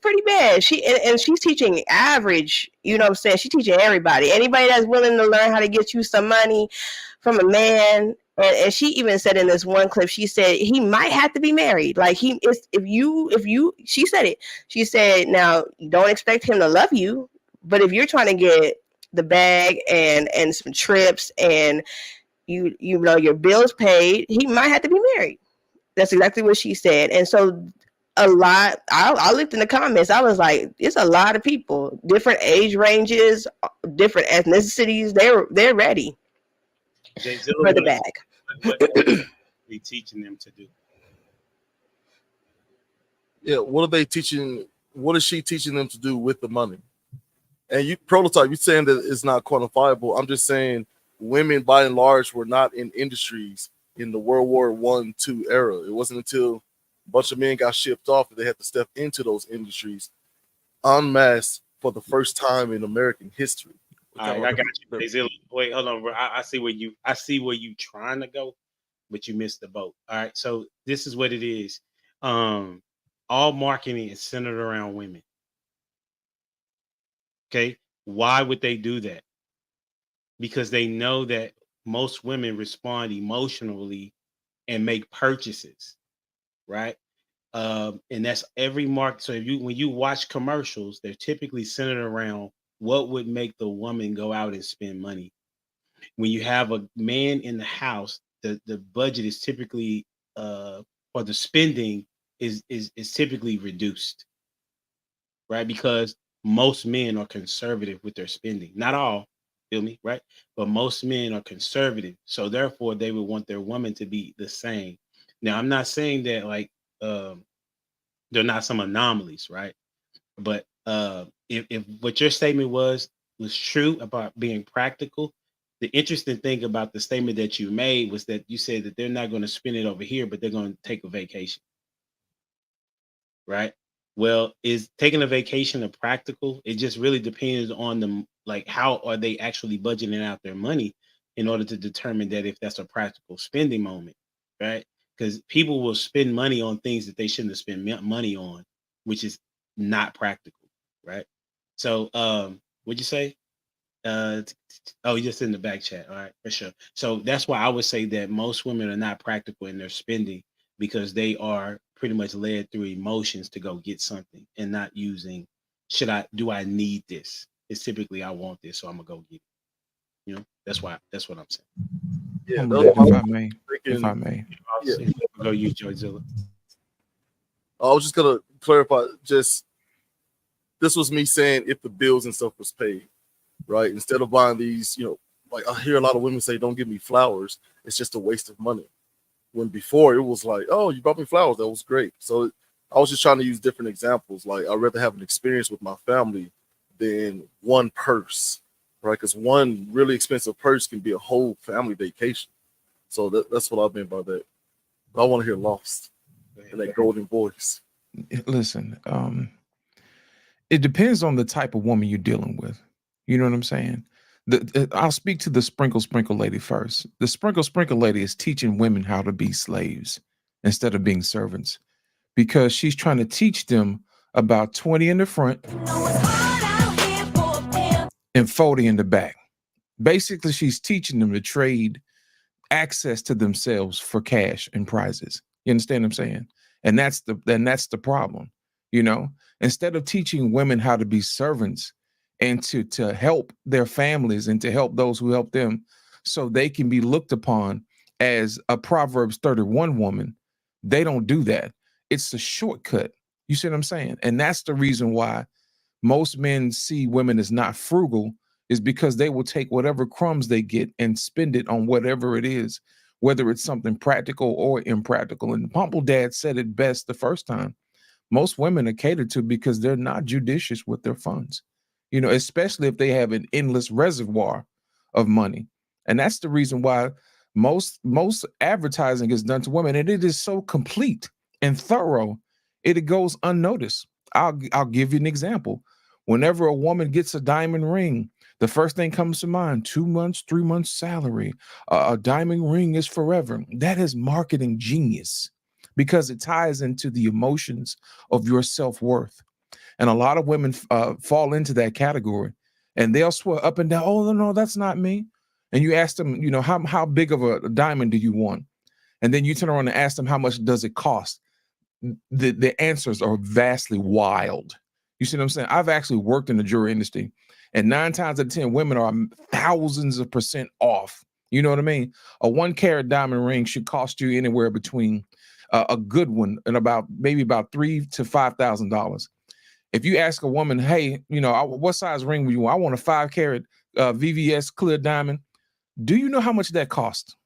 Speaker 6: pretty bad. And she's teaching average. You know what I'm saying? She's teaching anybody that's willing to learn how to get you some money from a man. And she even said in this one clip, she said he might have to be married. Like she said it. She said, now you don't expect him to love you, but if you're trying to get the bag and some trips and you know your bills paid, he might have to be married. That's exactly what she said. And so a lot, I looked in the comments, I was like, it's a lot of people, different age ranges, different ethnicities, they're ready for the bag.
Speaker 5: What be teaching them to do?
Speaker 7: Yeah, what are they teaching? What is she teaching them to do with the money? And you prototype, you're saying that it's not quantifiable. I'm just saying women by and large were not in industries in the World War I, II era. It wasn't until a bunch of men got shipped off that they had to step into those industries en masse for the first time in American history.
Speaker 5: All right, I got you. Zilla. Wait, hold on, bro. I see where you trying to go, but you missed the boat. All right, so this is what it is. All marketing is centered around women. Okay, why would they do that? Because they know that most women respond emotionally and make purchases, right? And that's every market. So when you watch commercials, they're typically centered around what would make the woman go out and spend money. When you have a man in the house, the budget is typically or the spending is typically reduced, right? Because most men are conservative with their spending. Not all, feel me, right? But most men are conservative. So therefore they would want their woman to be the same. Now, I'm not saying that like they're not some anomalies, right? But if what your statement was true about being practical, the interesting thing about the statement that you made was that you said that they're not going to spend it over here, but they're going to take a vacation, right? Well, is taking a vacation a practical? It just really depends on them, like how are they actually budgeting out their money in order to determine that if that's a practical spending moment, right? Because people will spend money on things that they shouldn't have spent money on, which is not practical, right? So, what'd you say? Oh, just in the back chat. All right, for sure. So that's why I would say that most women are not practical in their spending because they are pretty much led through emotions to go get something and not using do I need this? It's typically I want this, so I'm gonna go get it. You know, that's what I'm saying.
Speaker 7: Yeah,
Speaker 9: I'm
Speaker 7: that's
Speaker 9: gonna
Speaker 7: why
Speaker 9: let, if I may.
Speaker 7: yeah.
Speaker 5: Go use Joyzilla.
Speaker 7: I was just gonna clarify. Just this was me saying if the bills and stuff was paid, right? Instead of buying these, like I hear a lot of women say, "Don't give me flowers. It's just a waste of money." When before it was like, "Oh, you brought me flowers. That was great." So I was just trying to use different examples. Like I'd rather have an experience with my family than one purse, right? Because one really expensive purse can be a whole family vacation. So that's what I meant by that. But I want to hear Lost in that golden voice.
Speaker 9: Listen, it depends on the type of woman you're dealing with. You know what I'm saying? I'll speak to the sprinkle lady first. The sprinkle lady is teaching women how to be slaves instead of being servants because she's trying to teach them about 20 in the front and 40 in the back. Basically, she's teaching them to trade access to themselves for cash and prizes. You understand what I'm saying? And that's the problem. Instead of teaching women how to be servants and to help their families and to help those who help them so they can be looked upon as a Proverbs 31 woman, they don't do that. It's a shortcut. You see what I'm saying? And that's the reason why most men see women as not frugal is because they will take whatever crumbs they get and spend it on whatever it is, whether it's something practical or impractical. And Pumple Dad said it best the first time. Most women are catered to because they're not judicious with their funds, especially if they have an endless reservoir of money. And that's the reason why most advertising is done to women. And it is so complete and thorough, it goes unnoticed. I'll give you an example. Whenever a woman gets a diamond ring, the first thing comes to mind, 2 months, 3 months salary, a diamond ring is forever. That is marketing genius because it ties into the emotions of your self-worth. And a lot of women fall into that category and they'll swear up and down, "Oh, no, that's not me." And you ask them, how big of a diamond do you want? And then you turn around and ask them, how much does it cost? The answers are vastly wild. You see what I'm saying? I've actually worked in the jewelry industry, and 9 times out of 10, women are thousands of % off. You know what I mean? A 1 carat diamond ring should cost you anywhere between a good one and about $3,000 to $5,000. If you ask a woman, "Hey, what size ring would you want?" "I want a 5 carat VVS clear diamond." Do you know how much that costs?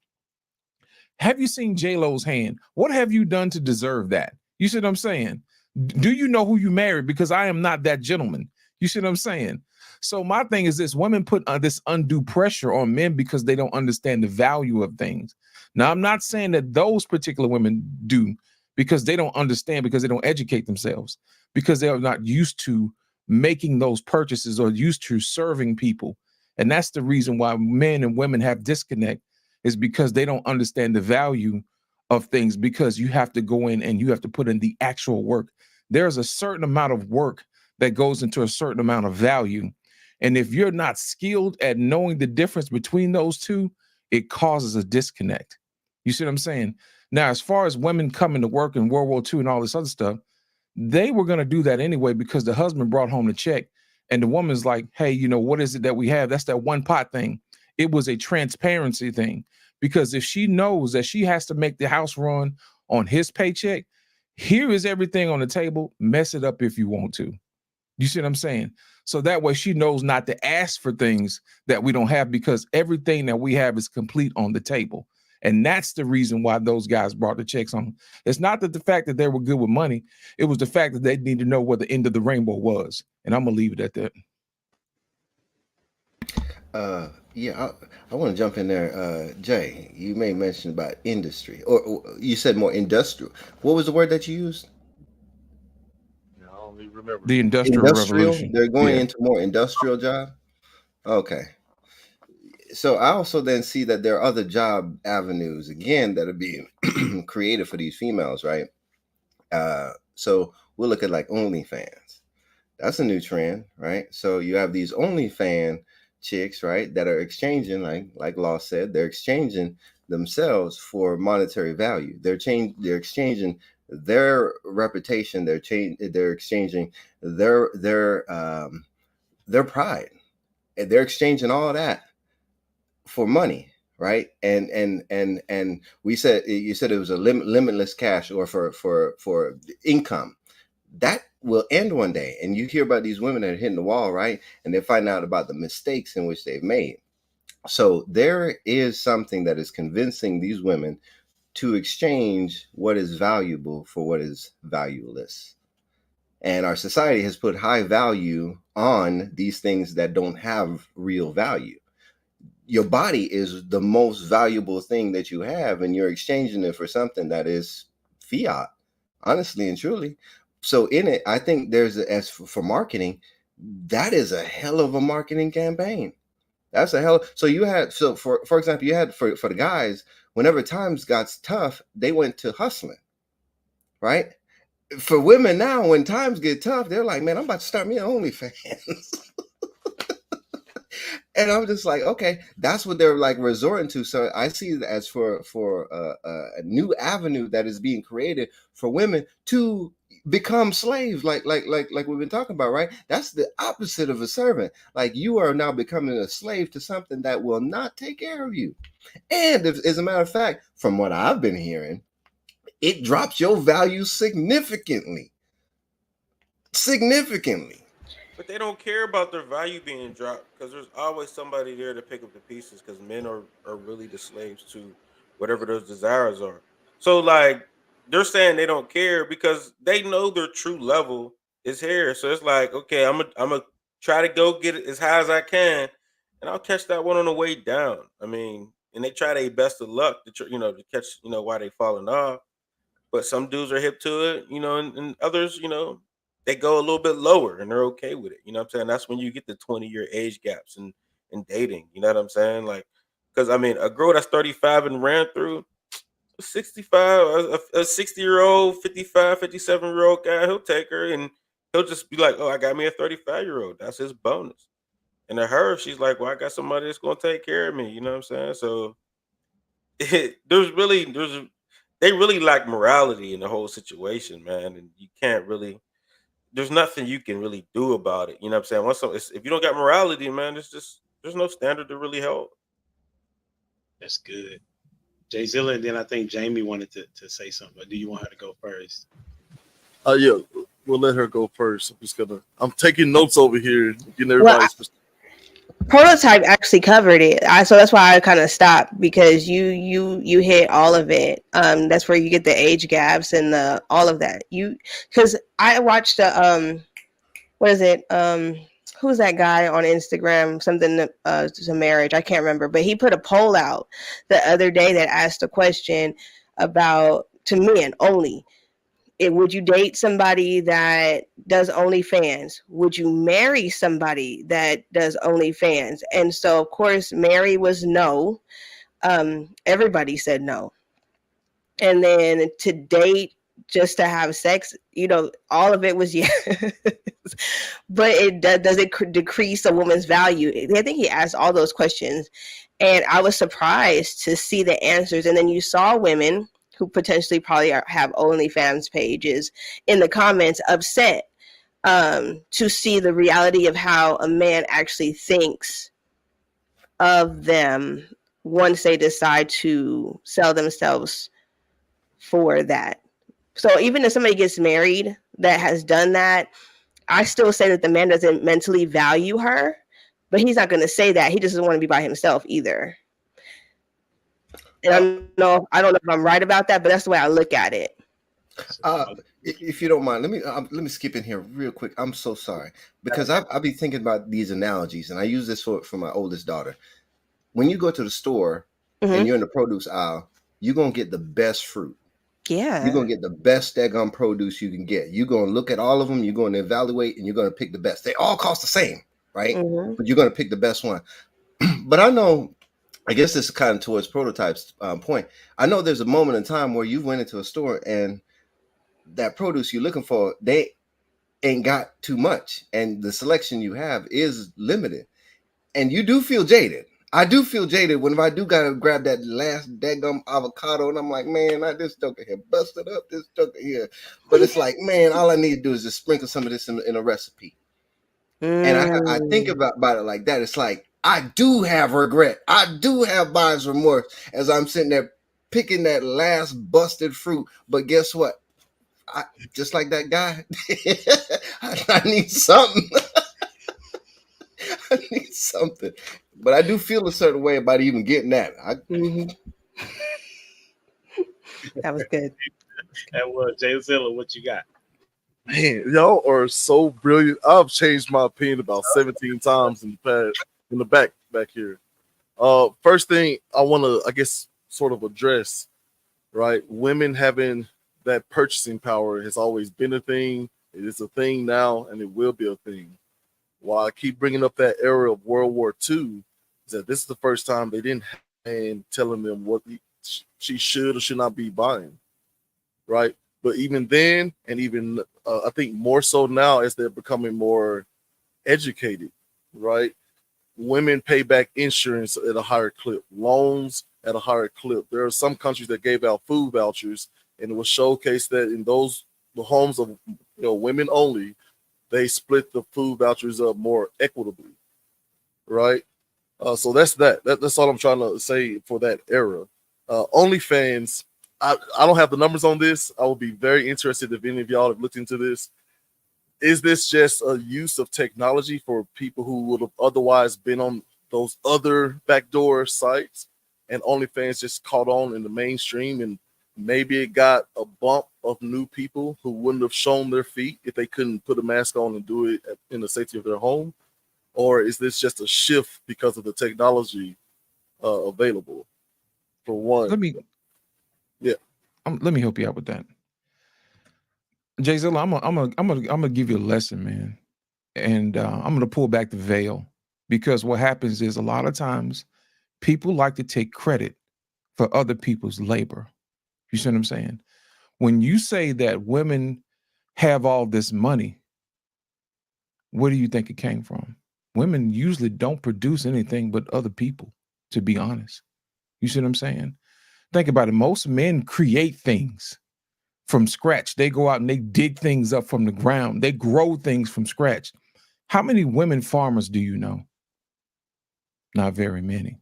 Speaker 9: Have you seen J-Lo's hand? What have you done to deserve that? You see what I'm saying? Do you know who you married? Because I am not that gentleman. You see what I'm saying? So my thing is this: women put this undue pressure on men because they don't understand the value of things. Now, I'm not saying that those particular women do because they don't understand, because they don't educate themselves, because they are not used to making those purchases or used to serving people. And that's the reason why men and women have disconnect, is because they don't understand the value of things, because you have to go in and you have to put in the actual work. There's a certain amount of work that goes into a certain amount of value. And if you're not skilled at knowing the difference between those two, it causes a disconnect. You see what I'm saying? Now, as far as women coming to work in World War II and all this other stuff, they were going to do that anyway because the husband brought home the check and the woman's like, "Hey, what is it that we have?" That's that one pot thing. It was a transparency thing, because if she knows that she has to make the house run on his paycheck, here is everything on the table. Mess it up if you want to. You see what I'm saying? So that way she knows not to ask for things that we don't have, because everything that we have is complete on the table. And that's the reason why those guys brought the checks on. It's not that the fact that they were good with money. It was the fact that they need to know where the end of the rainbow was. And I'm going to leave it at that.
Speaker 1: Yeah, I want to jump in there. Jay, you may mention about industry, or you said more industrial. What was the word that you used?
Speaker 7: me remember.
Speaker 9: The Industrial
Speaker 1: Industrial.
Speaker 9: Revolution.
Speaker 1: They're going
Speaker 9: Yeah.
Speaker 1: into more industrial job. Okay. So I also then see that there are other job avenues again that are being created for these females, right? So we'll look at like OnlyFans. That's a new trend, right? So you have these OnlyFans chicks, right, that are exchanging, like Law said, they're exchanging themselves for monetary value. They're exchanging their reputation. They're exchanging their pride. And they're exchanging all that for money, right? And we said, you said it was a limitless cash, or for income. That will end one day. And you hear about these women that are hitting the wall, right? And they find out about the mistakes in which they've made. So there is something that is convincing these women to exchange what is valuable for what is valueless. And our society has put high value on these things that don't have real value. Your body is the most valuable thing that you have, and you're exchanging it for something that is fiat, honestly and truly. So in it, I think as for marketing, that is a hell of a marketing campaign. That's a hell. So you had, so for example, you had for the guys, whenever times got tough, they went to hustling, right? For women now, when times get tough, they're like, man, I'm about to start me an OnlyFans. And I'm just like, okay, that's what they're like resorting to. So I see it as for a new avenue that is being created for women to become slaves, like we've been talking about, right? That's the opposite of a servant. Like, you are now becoming a slave to something that will not take care of you. And as a matter of fact, from what I've been hearing, it drops your value significantly.
Speaker 8: But they don't care about their value being dropped, because there's always somebody there to pick up the pieces, because men are really the slaves to whatever those desires are. So like, they're saying they don't care because they know their true level is here. So it's like, okay, I'm gonna try to go get it as high as I can, and I'll catch that one on the way down. I mean, and they try their best of luck to to catch why they falling off. But some dudes are hip to it, and others, they go a little bit lower and they're okay with it. You know what I'm saying? That's when you get the 20-year age gaps in dating. You know what I'm saying? Like, because I mean, a girl that's 35 and ran through 65, a 60-year-old, 55, 57-year-old guy, he'll take her and he'll just be like, oh, I got me a 35-year-old. That's his bonus. And to her, she's like, well, I got somebody that's going to take care of me. You know what I'm saying? So they really lack morality in the whole situation, man. And you can't really, there's nothing you can really do about it. You know what I'm saying? If you don't got morality, man, there's no standard to really help.
Speaker 5: That's good. Jay Zilla, and then I think Jamie wanted to say something, but do you want her to go first?
Speaker 7: Yeah, we'll let her go first. I'm taking notes over here, getting everybody's
Speaker 6: Prototype actually covered it. So that's why I kind of stopped, because you hit all of it. That's where you get the age gaps and all of that. Because I watched what is it? Who's that guy on Instagram? Something to marriage. I can't remember, but he put a poll out the other day that asked a question about, to men only, would you date somebody that does OnlyFans? Would you marry somebody that does OnlyFans? And so, of course, Mary was no. Everybody said no. And then to date, just to have sex, all of it was yes. But does it decrease a woman's value? I think he asked all those questions. And I was surprised to see the answers. And then you saw women who potentially probably have OnlyFans pages in the comments upset to see the reality of how a man actually thinks of them once they decide to sell themselves for that. So even if somebody gets married that has done that, I still say that the man doesn't mentally value her, but he's not going to say that. He just doesn't want to be by himself either. And I don't know if I'm right about that, but that's the way I look at it.
Speaker 1: If you don't mind, let me skip in here real quick. I'm so sorry, because I'll be thinking about these analogies, and I use this for my oldest daughter. When you go to the store and you're in the produce aisle, you're gonna get the best fruit.
Speaker 6: yeah.
Speaker 1: You're gonna get the best daggone produce you can get. You're gonna look at all of them, you're gonna evaluate, and you're gonna pick the best. They all cost the same, right?
Speaker 6: Mhm.
Speaker 1: But you're gonna pick the best one. But I know, I guess this is kind of towards prototypes point. I know there's a moment in time where you went into a store and that produce you're looking for, they ain't got too much, and the selection you have is limited, and you do feel jaded. I do feel jaded whenever I do gotta grab that last daggum avocado, and I'm like, man, this joker here busted up, this joker here. But it's like, man, all I need to do is just sprinkle some of this in a recipe. And I think about it like that. It's like, I do have regret. I do have buyer's remorse as I'm sitting there picking that last busted fruit. But guess what? Just like that guy, I need something. I need something. But I do feel a certain way about even getting that.
Speaker 6: That was good.
Speaker 5: And Jay Zilla, what you got?
Speaker 7: Man, y'all are so brilliant. I've changed my opinion about 17 times in the back here. First thing I want to, I guess, sort of address, right? Women having that purchasing power has always been a thing. It is a thing now, and it will be a thing. Why I keep bringing up that era of World War II is that this is the first time they didn't have a man telling them what she should or should not be buying, right? But even then, and even I think more so now as they're becoming more educated, right? Women pay back insurance at a higher clip, loans at a higher clip. There are some countries that gave out food vouchers, and it was showcased that in the homes of women only, they split the food vouchers up more equitably, right? So that's that's all I'm trying to say for that era. OnlyFans, I don't have the numbers on this. I would be very interested if any of y'all have looked into this. Is this just a use of technology for people who would have otherwise been on those other backdoor sites, and OnlyFans just caught on in the mainstream, and maybe it got a bump of new people who wouldn't have shown their feet if they couldn't put a mask on and do it in the safety of their home? Or is this just a shift because of the technology available? For one,
Speaker 9: Let me help you out with that. Jay Zilla, I'm gonna give you a lesson, man, and I'm gonna pull back the veil, because what happens is a lot of times people like to take credit for other people's labor. You see what I'm saying? When you say that women have all this money, where do you think it came from? Women usually don't produce anything but other people, to be honest. You see what I'm saying? Think about it. Most men create things from scratch. They go out and they dig things up from the ground. They grow things from scratch. How many women farmers do you know? Not very many.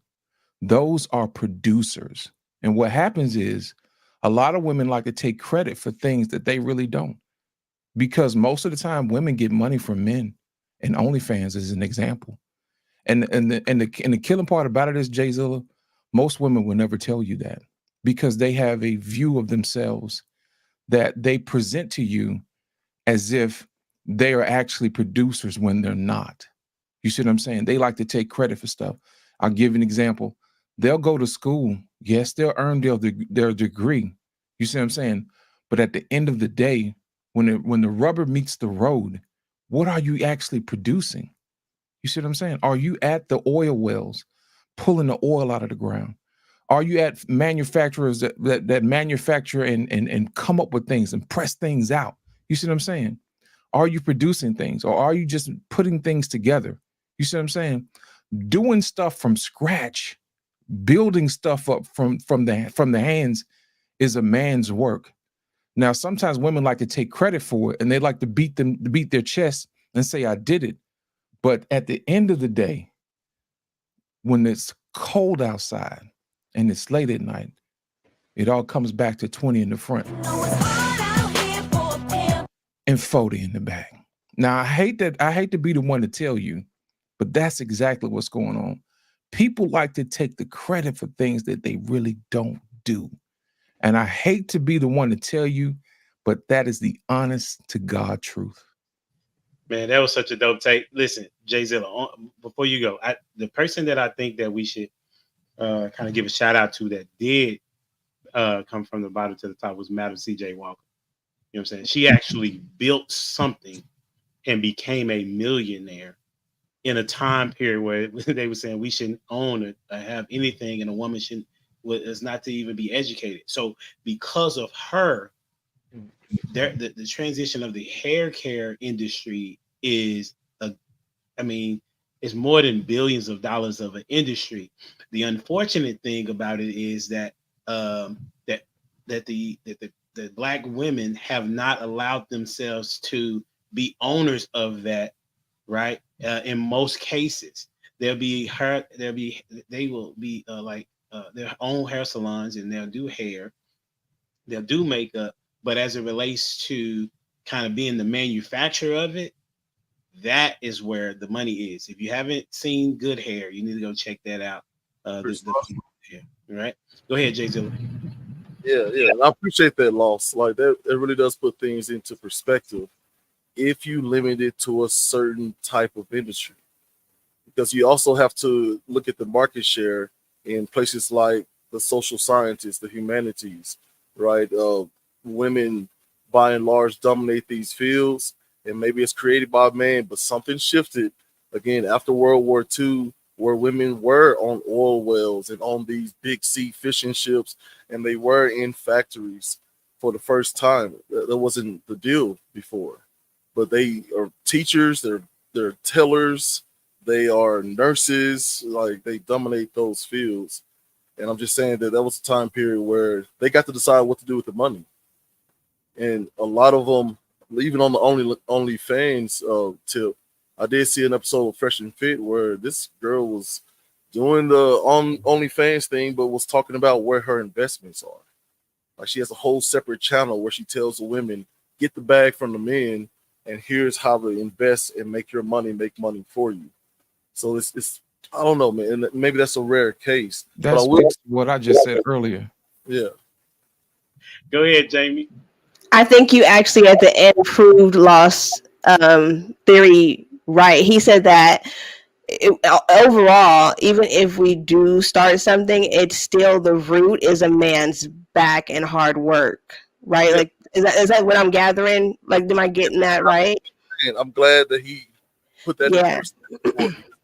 Speaker 9: Those are producers. And what happens is a lot of women like to take credit for things that they really don't, because most of the time women get money from men, and OnlyFans is an example. And the killing part about it is, Jay Zilla, most women will never tell you that, because they have a view of themselves that they present to you as if they are actually producers when they're not. You see what I'm saying? They like to take credit for stuff. I'll give you an example. They'll go to school. Yes, they'll earn their degree. You see what I'm saying? But at the end of the day, when the rubber meets the road, what are you actually producing? You see what I'm saying? Are you at the oil wells pulling the oil out of the ground? Are you at manufacturers that manufacture and come up with things and press things out? You see what I'm saying? Are you producing things, or are you just putting things together? You see what I'm saying? Doing stuff from scratch, building stuff up from the hands is a man's work. Now, sometimes women like to take credit for it, and they like to beat their chest and say, I did it. But at the end of the day, when it's cold outside and it's late at night, it all comes back to 20 in the front and 40 in the back. Now, I hate to be the one to tell you, but that's exactly what's going on. People like to take the credit for things that they really don't do. And I hate to be the one to tell you, but that is the honest to God truth.
Speaker 5: Man, that was such a dope take. Listen, Jay Zilla, before you go, the person that I think that we should kind of give a shout out to that did come from the bottom to the top was Madam C.J. Walker. You know what I'm saying? She actually built something and became a millionaire in a time period where they were saying we shouldn't own it or have anything, and a woman shouldn't is not to even be educated. So because of her, the transition of the hair care industry is it's more than billions of dollars of an industry. The unfortunate thing about it is that the Black women have not allowed themselves to be owners of that, right? In most cases, they will be their own hair salons, and they'll do hair, they'll do makeup, but as it relates to kind of being the manufacturer of it, that is where the money is. If you haven't seen Good Hair, you need to go check that out. Right? Go ahead, Jay Zilla.
Speaker 7: Yeah. And I appreciate that loss. Like that, it really does put things into perspective if you limit it to a certain type of industry. Because you also have to look at the market share in places like the social sciences, the humanities, right? Women, by and large, dominate these fields, and maybe it's created by men, but something shifted again after World War II, where women were on oil wells and on these big sea fishing ships, and they were in factories for the first time. That wasn't the deal before, but they are teachers, they're tellers, they are nurses, like they dominate those fields. And I'm just saying that was a time period where they got to decide what to do with the money. And a lot of them, even on the OnlyFans tip, I did see an episode of Fresh and Fit where this girl was doing the OnlyFans thing, but was talking about where her investments are. Like she has a whole separate channel where she tells the women, get the bag from the men, and here's how to invest and make your money make money for you. So it's I don't know, man. And maybe that's a rare case.
Speaker 9: That's what I just said earlier.
Speaker 7: Yeah.
Speaker 5: Go ahead, Jamie.
Speaker 6: I think you actually at the end proved Lost theory right. He said that overall, even if we do start something, it's still the root is a man's back and hard work, right? Like, is that what I'm gathering? Like, am I getting that right?
Speaker 7: And I'm glad that he put that.
Speaker 6: Yeah.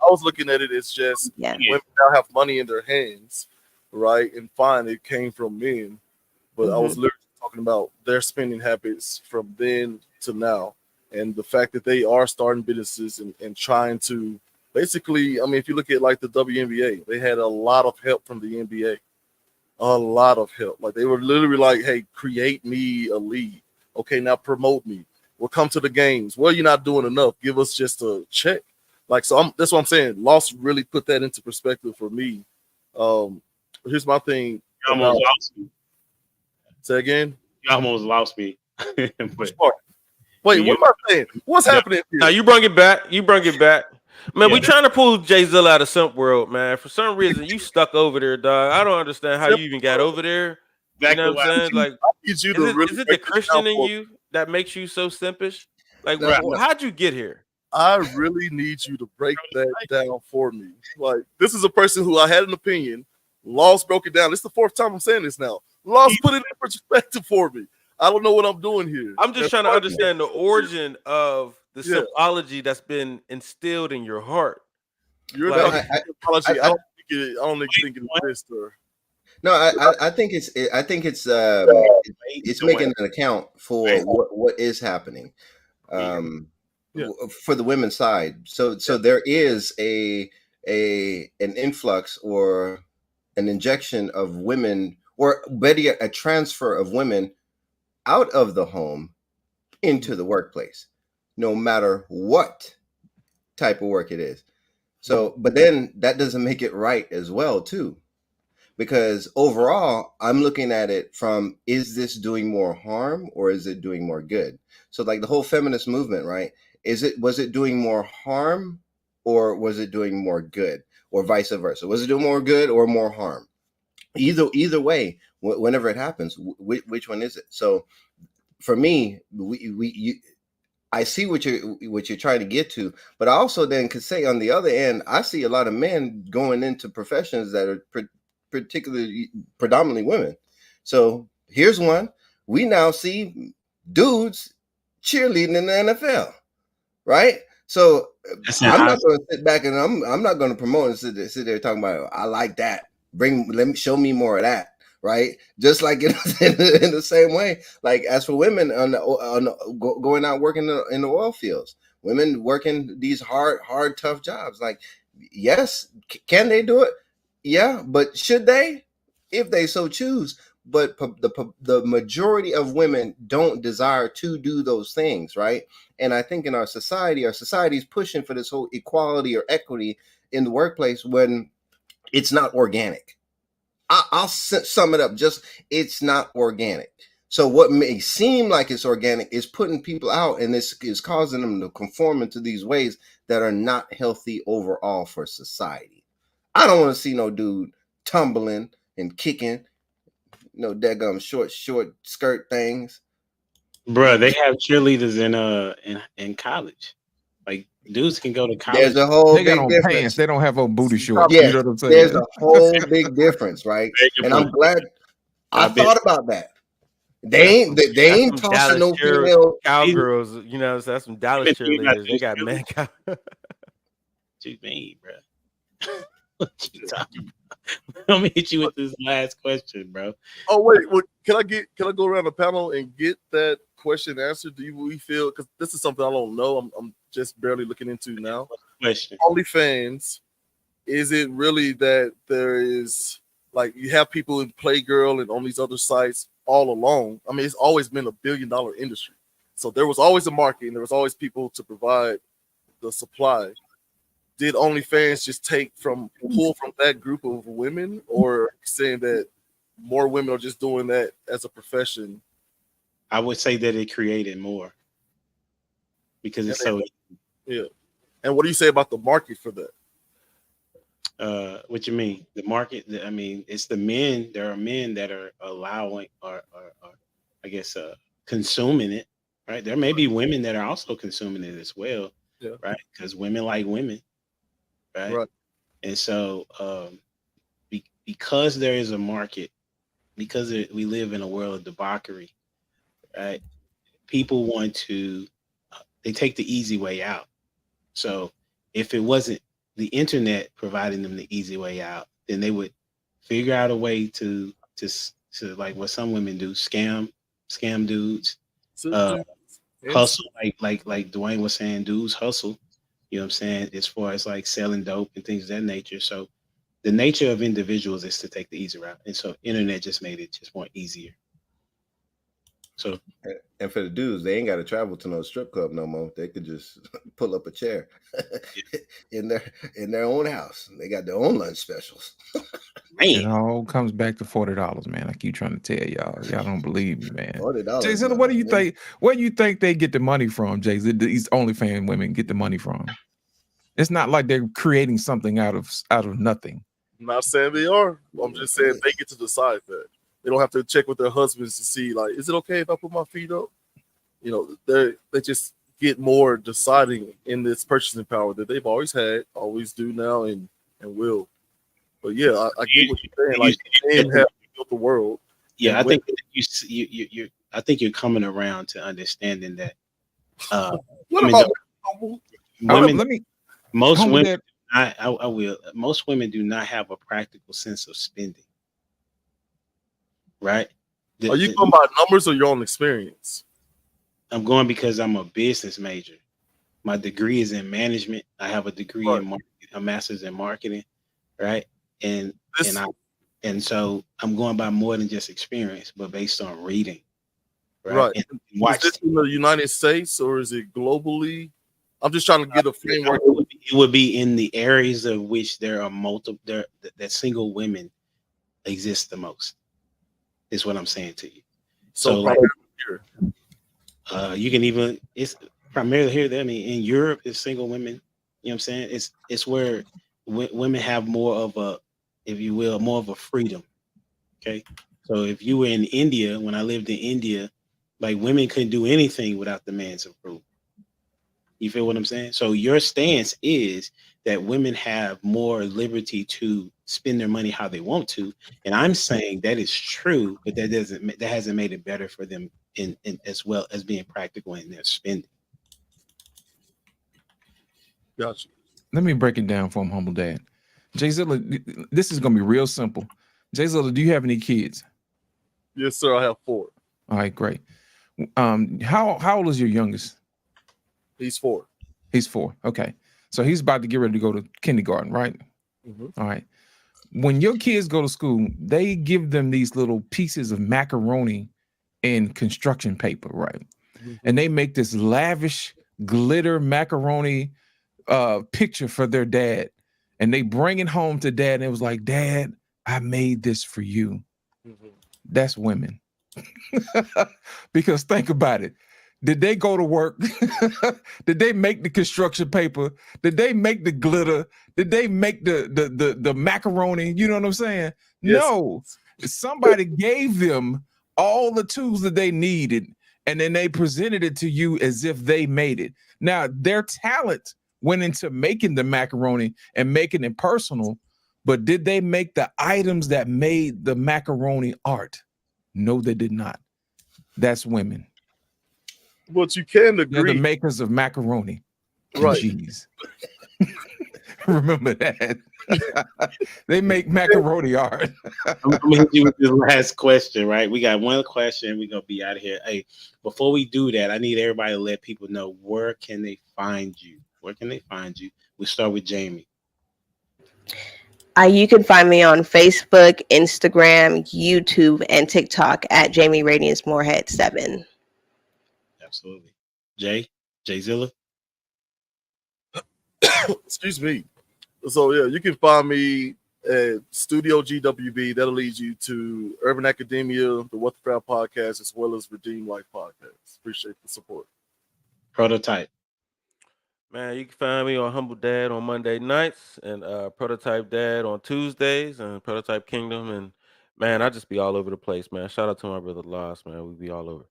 Speaker 7: I was looking at it as just women now have money in their hands, right? And fine, it came from men, but I was literally talking about their spending habits from then to now, and the fact that they are starting businesses and trying to basically, I mean, if you look at like the WNBA, they had a lot of help from the NBA, a lot of help. Like they were literally like, hey, create me a league. Okay, now promote me. We'll come to the games. Well, you're not doing enough. Give us just a check. Like, so that's what I'm saying. Lost really put that into perspective for me. Here's my thing.
Speaker 5: You almost lost me.
Speaker 7: Say again?
Speaker 5: You almost lost me.
Speaker 7: Wait, what am I saying? What's happening here?
Speaker 10: Now you bring it back. Man, we trying to pull Jay Zilla out of Simp World, man. For some reason, you stuck over there, dog. I don't understand how you even got over there. You know what I'm saying? Like, is it the Christian in you that makes you so simpish? Like, how'd you get here?
Speaker 7: I really need you to break that down for me. Like, this is a person who I had an opinion. Lost broke it down. This is the fourth time I'm saying this now. Lost put it in perspective for me. I don't know what I'm doing here.
Speaker 10: I'm just trying to understand the origin of the symbology that's been instilled in your heart.
Speaker 7: You're
Speaker 10: like,
Speaker 7: symbology. I don't think it exists.
Speaker 1: No, I think it's making an account for what is happening. For the women's side. So there is an influx or an injection of women, or better yet, a transfer of women out of the home into the workplace, no matter what type of work it is. So, but then that doesn't make it right as well, too. Because overall, I'm looking at it from, is this doing more harm or is it doing more good? So like the whole feminist movement, right? Was it doing more harm or was it doing more good, or vice versa? Was it doing more good or more harm? Either way, whenever it happens, which one is it? So for me, I see what you're trying to get to, but I also then could say on the other end, I see a lot of men going into professions that are predominantly women, So here's one. We now see dudes cheerleading in the NFL, right? So
Speaker 5: That's in
Speaker 1: I'm
Speaker 5: high
Speaker 1: not going to sit back and I'm not going to promote and sit there talking about I like that. Show me more of that, right? Just like in the same way, like as for women going out working in the oil fields, women working these hard, tough jobs. Like, yes, can they do it? Yeah, but should they? If they so choose. But the majority of women don't desire to do those things, right? And I think in our society is pushing for this whole equality or equity in the workplace when it's not organic. I'll sum it up. Just it's not organic. So what may seem like it's organic is putting people out, and this is causing them to conform into these ways that are not healthy overall for society. I don't want to see no dude tumbling and kicking, daggum short skirt things.
Speaker 5: Bruh, they have cheerleaders in college. Like dudes can go to college.
Speaker 1: There's a whole
Speaker 9: They got
Speaker 1: big
Speaker 9: on
Speaker 1: difference.
Speaker 9: pants. They don't have on booty shorts.
Speaker 1: Yes,
Speaker 9: You know what I'm saying?
Speaker 1: there's a whole big difference, right?
Speaker 5: Very
Speaker 1: And
Speaker 5: good
Speaker 1: I'm
Speaker 5: point.
Speaker 1: glad I
Speaker 5: bet.
Speaker 1: thought about that. They ain't
Speaker 10: Some
Speaker 1: tossing no
Speaker 10: Dallas
Speaker 1: female.
Speaker 10: cowgirls, so that's some Dallas
Speaker 5: You got
Speaker 10: cheerleaders. They got
Speaker 5: these
Speaker 10: men cow.
Speaker 5: What you mean, bro? What you talking about? Let me hit you with this last question, bro.
Speaker 7: Oh wait, can I go around the panel and get that question answered? We feel, because this is something I don't know. I'm just barely looking into now.
Speaker 5: Question.
Speaker 7: OnlyFans, is it really that there is like you have people in Playgirl and on these other sites all along? I mean, it's always been $1 billion industry, so there was always a market and there was always people to provide the supply. Did OnlyFans just pull from that group of women, or saying that more women are just doing that as a profession?
Speaker 5: I would say that it created more because it's so.
Speaker 7: Yeah. And what do you say about the market for that?
Speaker 5: What you mean? The market? I mean, it's the men. There are men that are allowing or I guess consuming it, right? There may be women that are also consuming it as well,
Speaker 7: Yeah.
Speaker 5: right? Because women like women, right? And so because there is a market, because we live in a world of debauchery, right? People want to, they take the easy way out. So if it wasn't the internet providing them the easy way out, then they would figure out a way to like what some women do, scam dudes, hustle, like Dwayne was saying, dudes hustle. You know what I'm saying? As far as like selling dope and things of that nature. So the nature of individuals is to take the easy route. And so internet just made it just more easier. So
Speaker 1: and for the dudes, they ain't got to travel to no strip club no more. They could just pull up a chair in their own house. They got their own lunch specials.
Speaker 9: It all comes back to $40, man. I keep trying to tell y'all. Y'all don't believe me, man.
Speaker 1: $40.
Speaker 9: Jason, what do you think? Where do you think they get the money from, Jason? These OnlyFans women get the money from? It's not like they're creating something out of nothing.
Speaker 7: I'm not saying they are. I'm just saying they get to decide that. They don't have to check with their husbands to see, like, is it okay if I put my feet up? They just get more deciding in this purchasing power that they've always had, always do now, and will. But yeah, I get what you're saying. Like, men have built the world.
Speaker 5: Yeah, I think you I think you're coming around to understanding that.
Speaker 7: What about
Speaker 5: women? Most women, I will. Most women do not have a practical sense of spending. Right?
Speaker 7: Are you going by numbers or your own experience?
Speaker 5: I'm going because I'm a business major. My degree is in management. I have a degree in marketing, a master's in marketing, right? And so I'm going by more than just experience, but based on reading. Right.
Speaker 7: Is this in the United States or is it globally? I'm just trying to get a framework.
Speaker 5: It would be in the areas of which there are multiple that single women exist the most. Is what I'm saying to you. So like, you can even, it's primarily here. I mean, in Europe, it's single women. You know what I'm saying? It's where women have more of a, if you will, more of a freedom. Okay. So if you were in India, when I lived in India, like women couldn't do anything without the man's approval. You feel what I'm saying? So your stance is that women have more liberty to spend their money how they want to. And I'm saying that is true, but that hasn't made it better for them in as well as being practical in their spending.
Speaker 7: Gotcha.
Speaker 9: Let me break it down for him, humble dad. Jay Zilla, this is gonna be real simple. Jay Zilla, do you have any kids?
Speaker 7: Yes, sir. I have 4.
Speaker 9: All right, great. How old is your youngest?
Speaker 7: He's 4.
Speaker 9: He's 4. Okay. So he's about to get ready to go to kindergarten, right?
Speaker 7: Mhm.
Speaker 9: All right. When your kids go to school, they give them these little pieces of macaroni in construction paper, right?
Speaker 7: Mhm.
Speaker 9: And they make this lavish glitter macaroni picture for their dad. And they bring it home to dad, and it was like, Dad, I made this for you.
Speaker 7: Mhm.
Speaker 9: That's women. Because think about it. Did they go to work? Did they make the construction paper? Did they make the glitter? Did they make the macaroni? You know what I'm saying?
Speaker 7: Yes.
Speaker 9: No. Somebody gave them all the tools that they needed, and then they presented it to you as if they made it. Now, their talent went into making the macaroni and making it personal, but did they make the items that made the macaroni art? No, they did not. That's women.
Speaker 7: But you can
Speaker 9: They're
Speaker 7: agree.
Speaker 9: the makers of macaroni and
Speaker 7: Right.
Speaker 9: cheese. Remember that. They make macaroni art.
Speaker 5: I'm gonna hit you with this last question, right? We got one question. We're gonna be out of here. Hey, before we do that, I need everybody to let people know where can they find you. Where can they find you? We start with Jamie.
Speaker 6: You can find me on Facebook, Instagram, YouTube, and TikTok at Jamie Radiance Moorhead 7.
Speaker 5: Absolutely. Jay Zilla.
Speaker 7: Excuse me. So yeah, you can find me at Studio GWB. That'll lead you to Urban Academia, the What the Crowd podcast, as well as Redeem Life podcast. Appreciate the support.
Speaker 5: Prototype.
Speaker 10: Man, you can find me on Humble Dad on Monday nights and Prototype Dad on Tuesdays and Prototype Kingdom. And man, I just be all over the place, man. Shout out to my brother Lost, man. We be all over.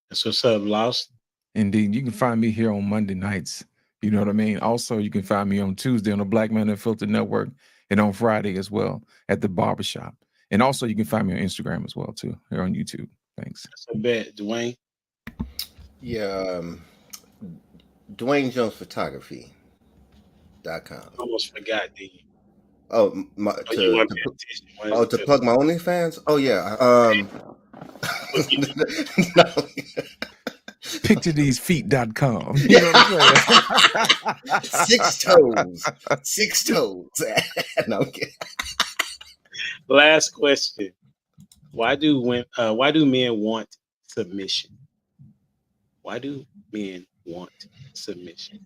Speaker 5: That's what's up, Lost.
Speaker 9: Indeed. You can find me here on Monday nights. You know what I mean? Also, you can find me on Tuesday on the Black Man Unfiltered Network and on Friday as well at the barbershop. And also, you can find me on Instagram as well, too, here on YouTube. Thanks.
Speaker 5: That's a bet. Dwayne.
Speaker 1: Yeah, Dwayne Jones Photography.com.
Speaker 5: Almost forgot, did you?
Speaker 1: Oh, to plug my OnlyFans? Oh yeah. No.
Speaker 9: PictureTheseFeet.com. You know what I'm saying?
Speaker 1: 6 toes. No, I'm kidding.
Speaker 5: Last question. Why do men want submission? Why do men want submission?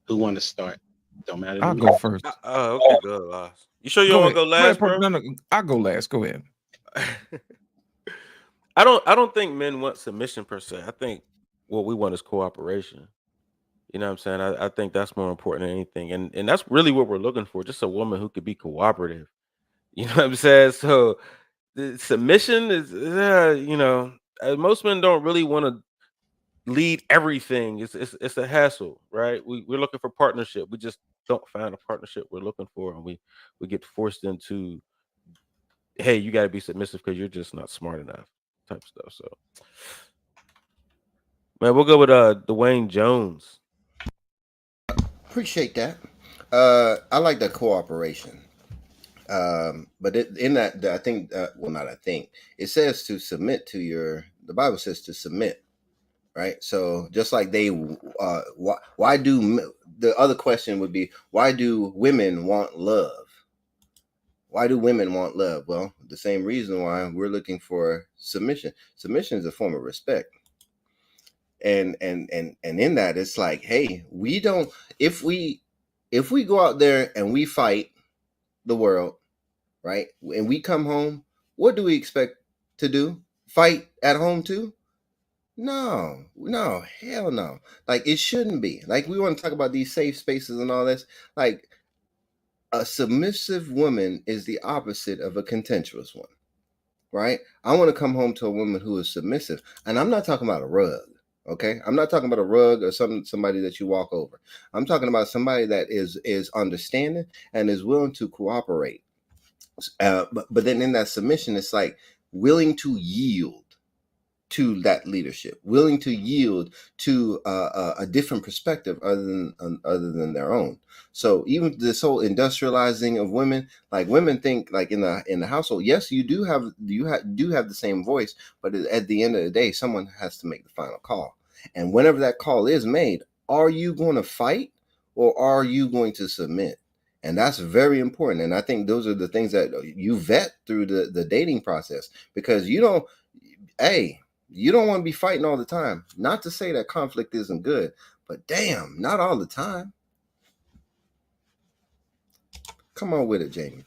Speaker 5: Who want to start? Don't matter.
Speaker 9: I'll go first.
Speaker 10: Okay, go last. You sure you don't want to go last, bro?
Speaker 9: No, I'll go last. Go ahead.
Speaker 10: I don't think men want submission per se. I think what we want is cooperation. You know what I'm saying? I think that's more important than anything. And that's really what we're looking for. Just a woman who could be cooperative. You know what I'm saying? So the submission is, most men don't really want to lead everything. It's a hassle, right? We're looking for partnership. We just don't find a partnership we're looking for. And we get forced into, hey, you got to be submissive because you're just not smart enough type stuff. So, man, we'll go with Dwayne Jones.
Speaker 1: Appreciate that. I like the cooperation. But in that, I think, not I think, it says to submit to the Bible says to submit, right? So just like why do, the other question would be, why do women want love? Why do women want love? Well, the same reason why we're looking for submission. Submission is a form of respect. And in that, it's like, hey, we don't, if we go out there and we fight the world, right? And we come home, what do we expect to do? Fight at home too? No, hell no. Like, it shouldn't be. Like, we want to talk about these safe spaces and all this. Like, a submissive woman is the opposite of a contentious one, right? I want to come home to a woman who is submissive. And I'm not talking about a rug. Okay, I'm not talking about a rug or somebody that you walk over. I'm talking about somebody that is understanding and is willing to cooperate. But then in that submission, it's like willing to yield to that leadership, willing to yield to a different perspective other than their own. So even this whole industrializing of women, like women think like in the household, yes, you do have the same voice, but at the end of the day, someone has to make the final call. And whenever that call is made, are you going to fight or are you going to submit? And that's very important. And I think those are the things that you vet through the dating process, because you don't want to be fighting all the time. Not to say that conflict isn't good, but damn, not all the time. Come on with it, Jamie.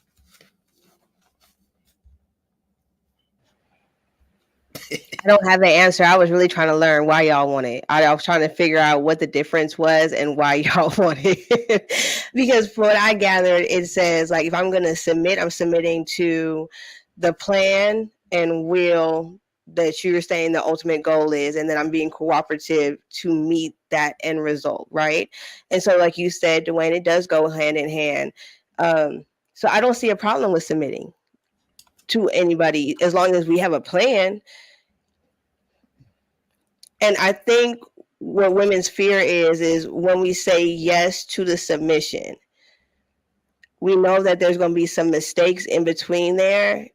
Speaker 6: I don't have the answer. I was really trying to learn why y'all want it. I was trying to figure out what the difference was and why y'all want it. Because from what I gathered, it says like if I'm going to submit, I'm submitting to the plan and will that you're saying the ultimate goal is, and then I'm being cooperative to meet that end result, right? And so, like you said, Dwayne, it does go hand in hand. So I don't see a problem with submitting to anybody as long as we have a plan. And I think what women's fear is when we say yes to the submission, we know that there's going to be some mistakes in between there.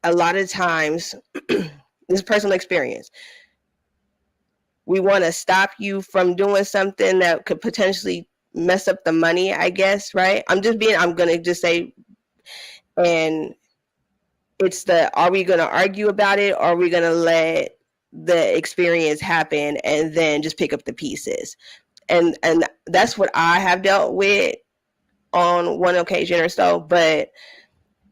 Speaker 6: A lot of times, this is personal experience. We want to stop you from doing something that could potentially mess up the money, I guess, right? I'm going to just say, and it's are we going to argue about it or are we going to let the experience happen and then just pick up the pieces? And that's what I have dealt with on one occasion or so, but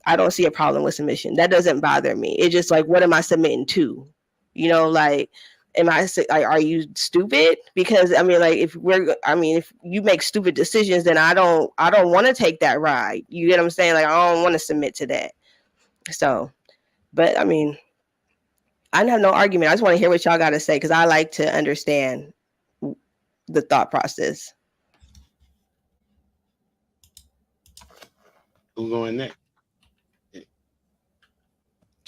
Speaker 6: I don't see a problem with submission. That doesn't bother me. It's just like, what am I submitting to? You know, like, are you stupid? Because I mean, like, if you make stupid decisions, then I don't want to take that ride. You get what I'm saying? Like, I don't want to submit to that. So, but I mean, I have no argument. I just want to hear what y'all got to say because I like to understand the thought process.
Speaker 5: Who's going next?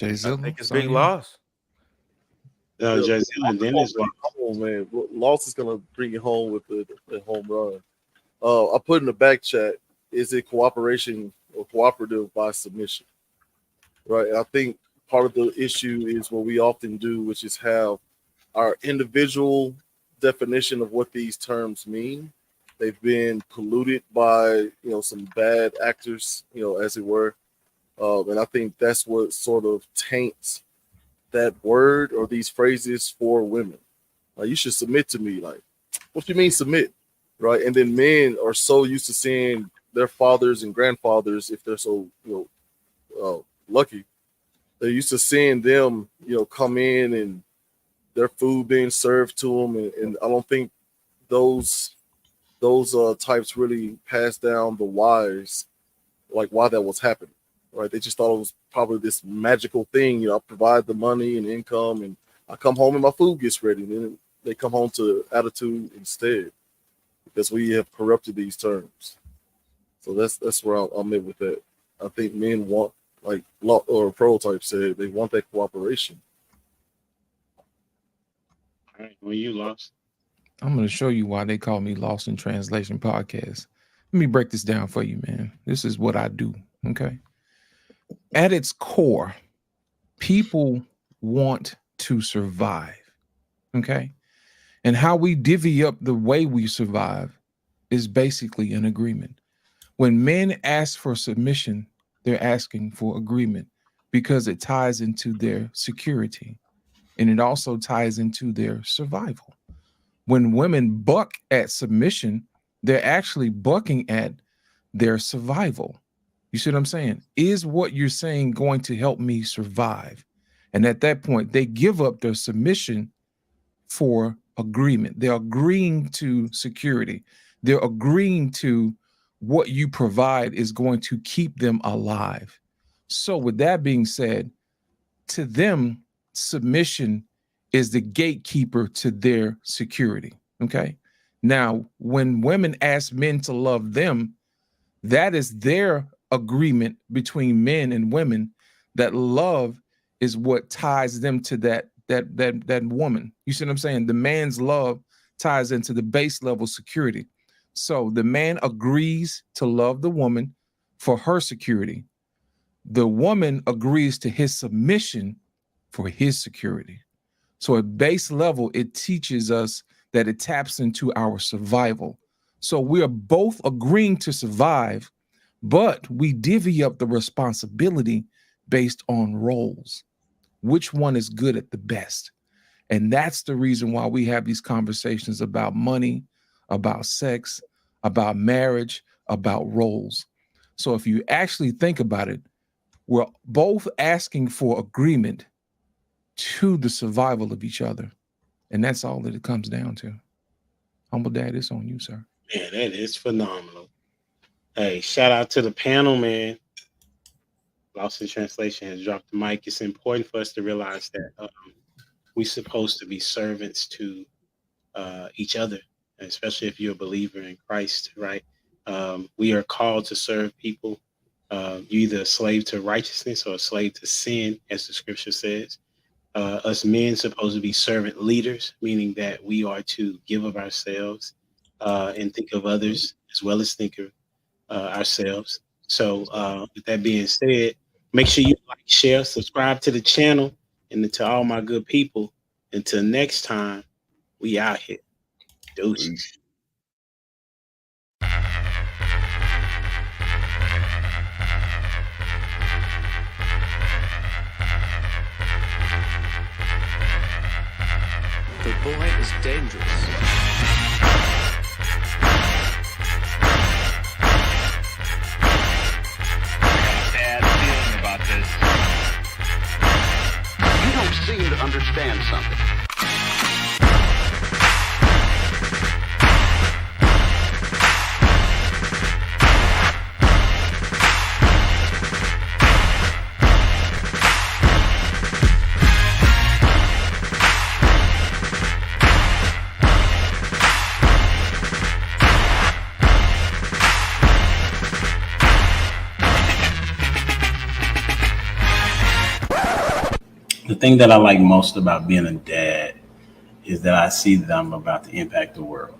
Speaker 10: I think it's big loss.
Speaker 5: No, Jay-Z and Dennis.
Speaker 7: Come on, man. Loss is gonna bring it home with the home run. I put in the back chat, is it cooperation or cooperative by submission? Right. I think part of the issue is what we often do, which is have our individual definition of what these terms mean. They've been polluted by, some bad actors, as it were. And I think that's what sort of taints that word or these phrases for women. Like, you should submit to me. Like, what do you mean submit? Right. And then men are so used to seeing their fathers and grandfathers, if they're so, lucky, they're used to seeing them, come in and their food being served to them. And I don't think those types really pass down the whys, like why that was happening. Right. They just thought it was probably this magical thing. I provide the money and income and I come home and my food gets ready. And then they come home to attitude instead because we have corrupted these terms. So that's where I'm at with that. I think men want, like or Prototype said, they want that cooperation.
Speaker 5: All right, well, you lost.
Speaker 9: I'm going to show you why they call me Lost in Translation Podcast. Let me break this down for you, man. This is what I do, okay? At its core, people want to survive, okay? And how we divvy up the way we survive is basically an agreement. When men ask for submission, they're asking for agreement because it ties into their security and it also ties into their survival. When women buck at submission, they're actually bucking at their survival. You see what I'm saying? Is what you're saying going to help me survive? And at that point, they give up their submission for agreement. They're agreeing to security. They're agreeing to what you provide is going to keep them alive. So with that being said, to them, submission is the gatekeeper to their security. Okay. Now, when women ask men to love them, that is their agreement between men and women that love is what ties them to that woman. You see what I'm saying? The man's love ties into the base level security. So the man agrees to love the woman for her security. The woman agrees to his submission for his security. So at base level, it teaches us that it taps into our survival. So we are both agreeing to survive, but we divvy up the responsibility based on roles. Which one is good at the best? And that's the reason why we have these conversations about money, about sex, about marriage, about roles. So if you actually think about it, we're both asking for agreement to the survival of each other. And that's all that it comes down to. Humble Dad, it's on you, sir.
Speaker 5: Man, that is phenomenal. Hey, shout out to the panel, man. Lost in Translation has dropped the mic. It's important for us to realize that we're supposed to be servants to each other, especially if you're a believer in Christ, right? We are called to serve people. You're either a slave to righteousness or a slave to sin, as the scripture says. Us men supposed to be servant leaders, meaning that we are to give of ourselves and think of others as well as think of ourselves. So with that being said, make sure you like, share, subscribe to the channel, and to all my good people. Until next time, we out here. Deuces.
Speaker 11: The boy is dangerous.
Speaker 2: Bad feeling about this.
Speaker 3: You don't seem to understand something.
Speaker 4: The thing that I like most about being a dad is that I see them about to impact the world.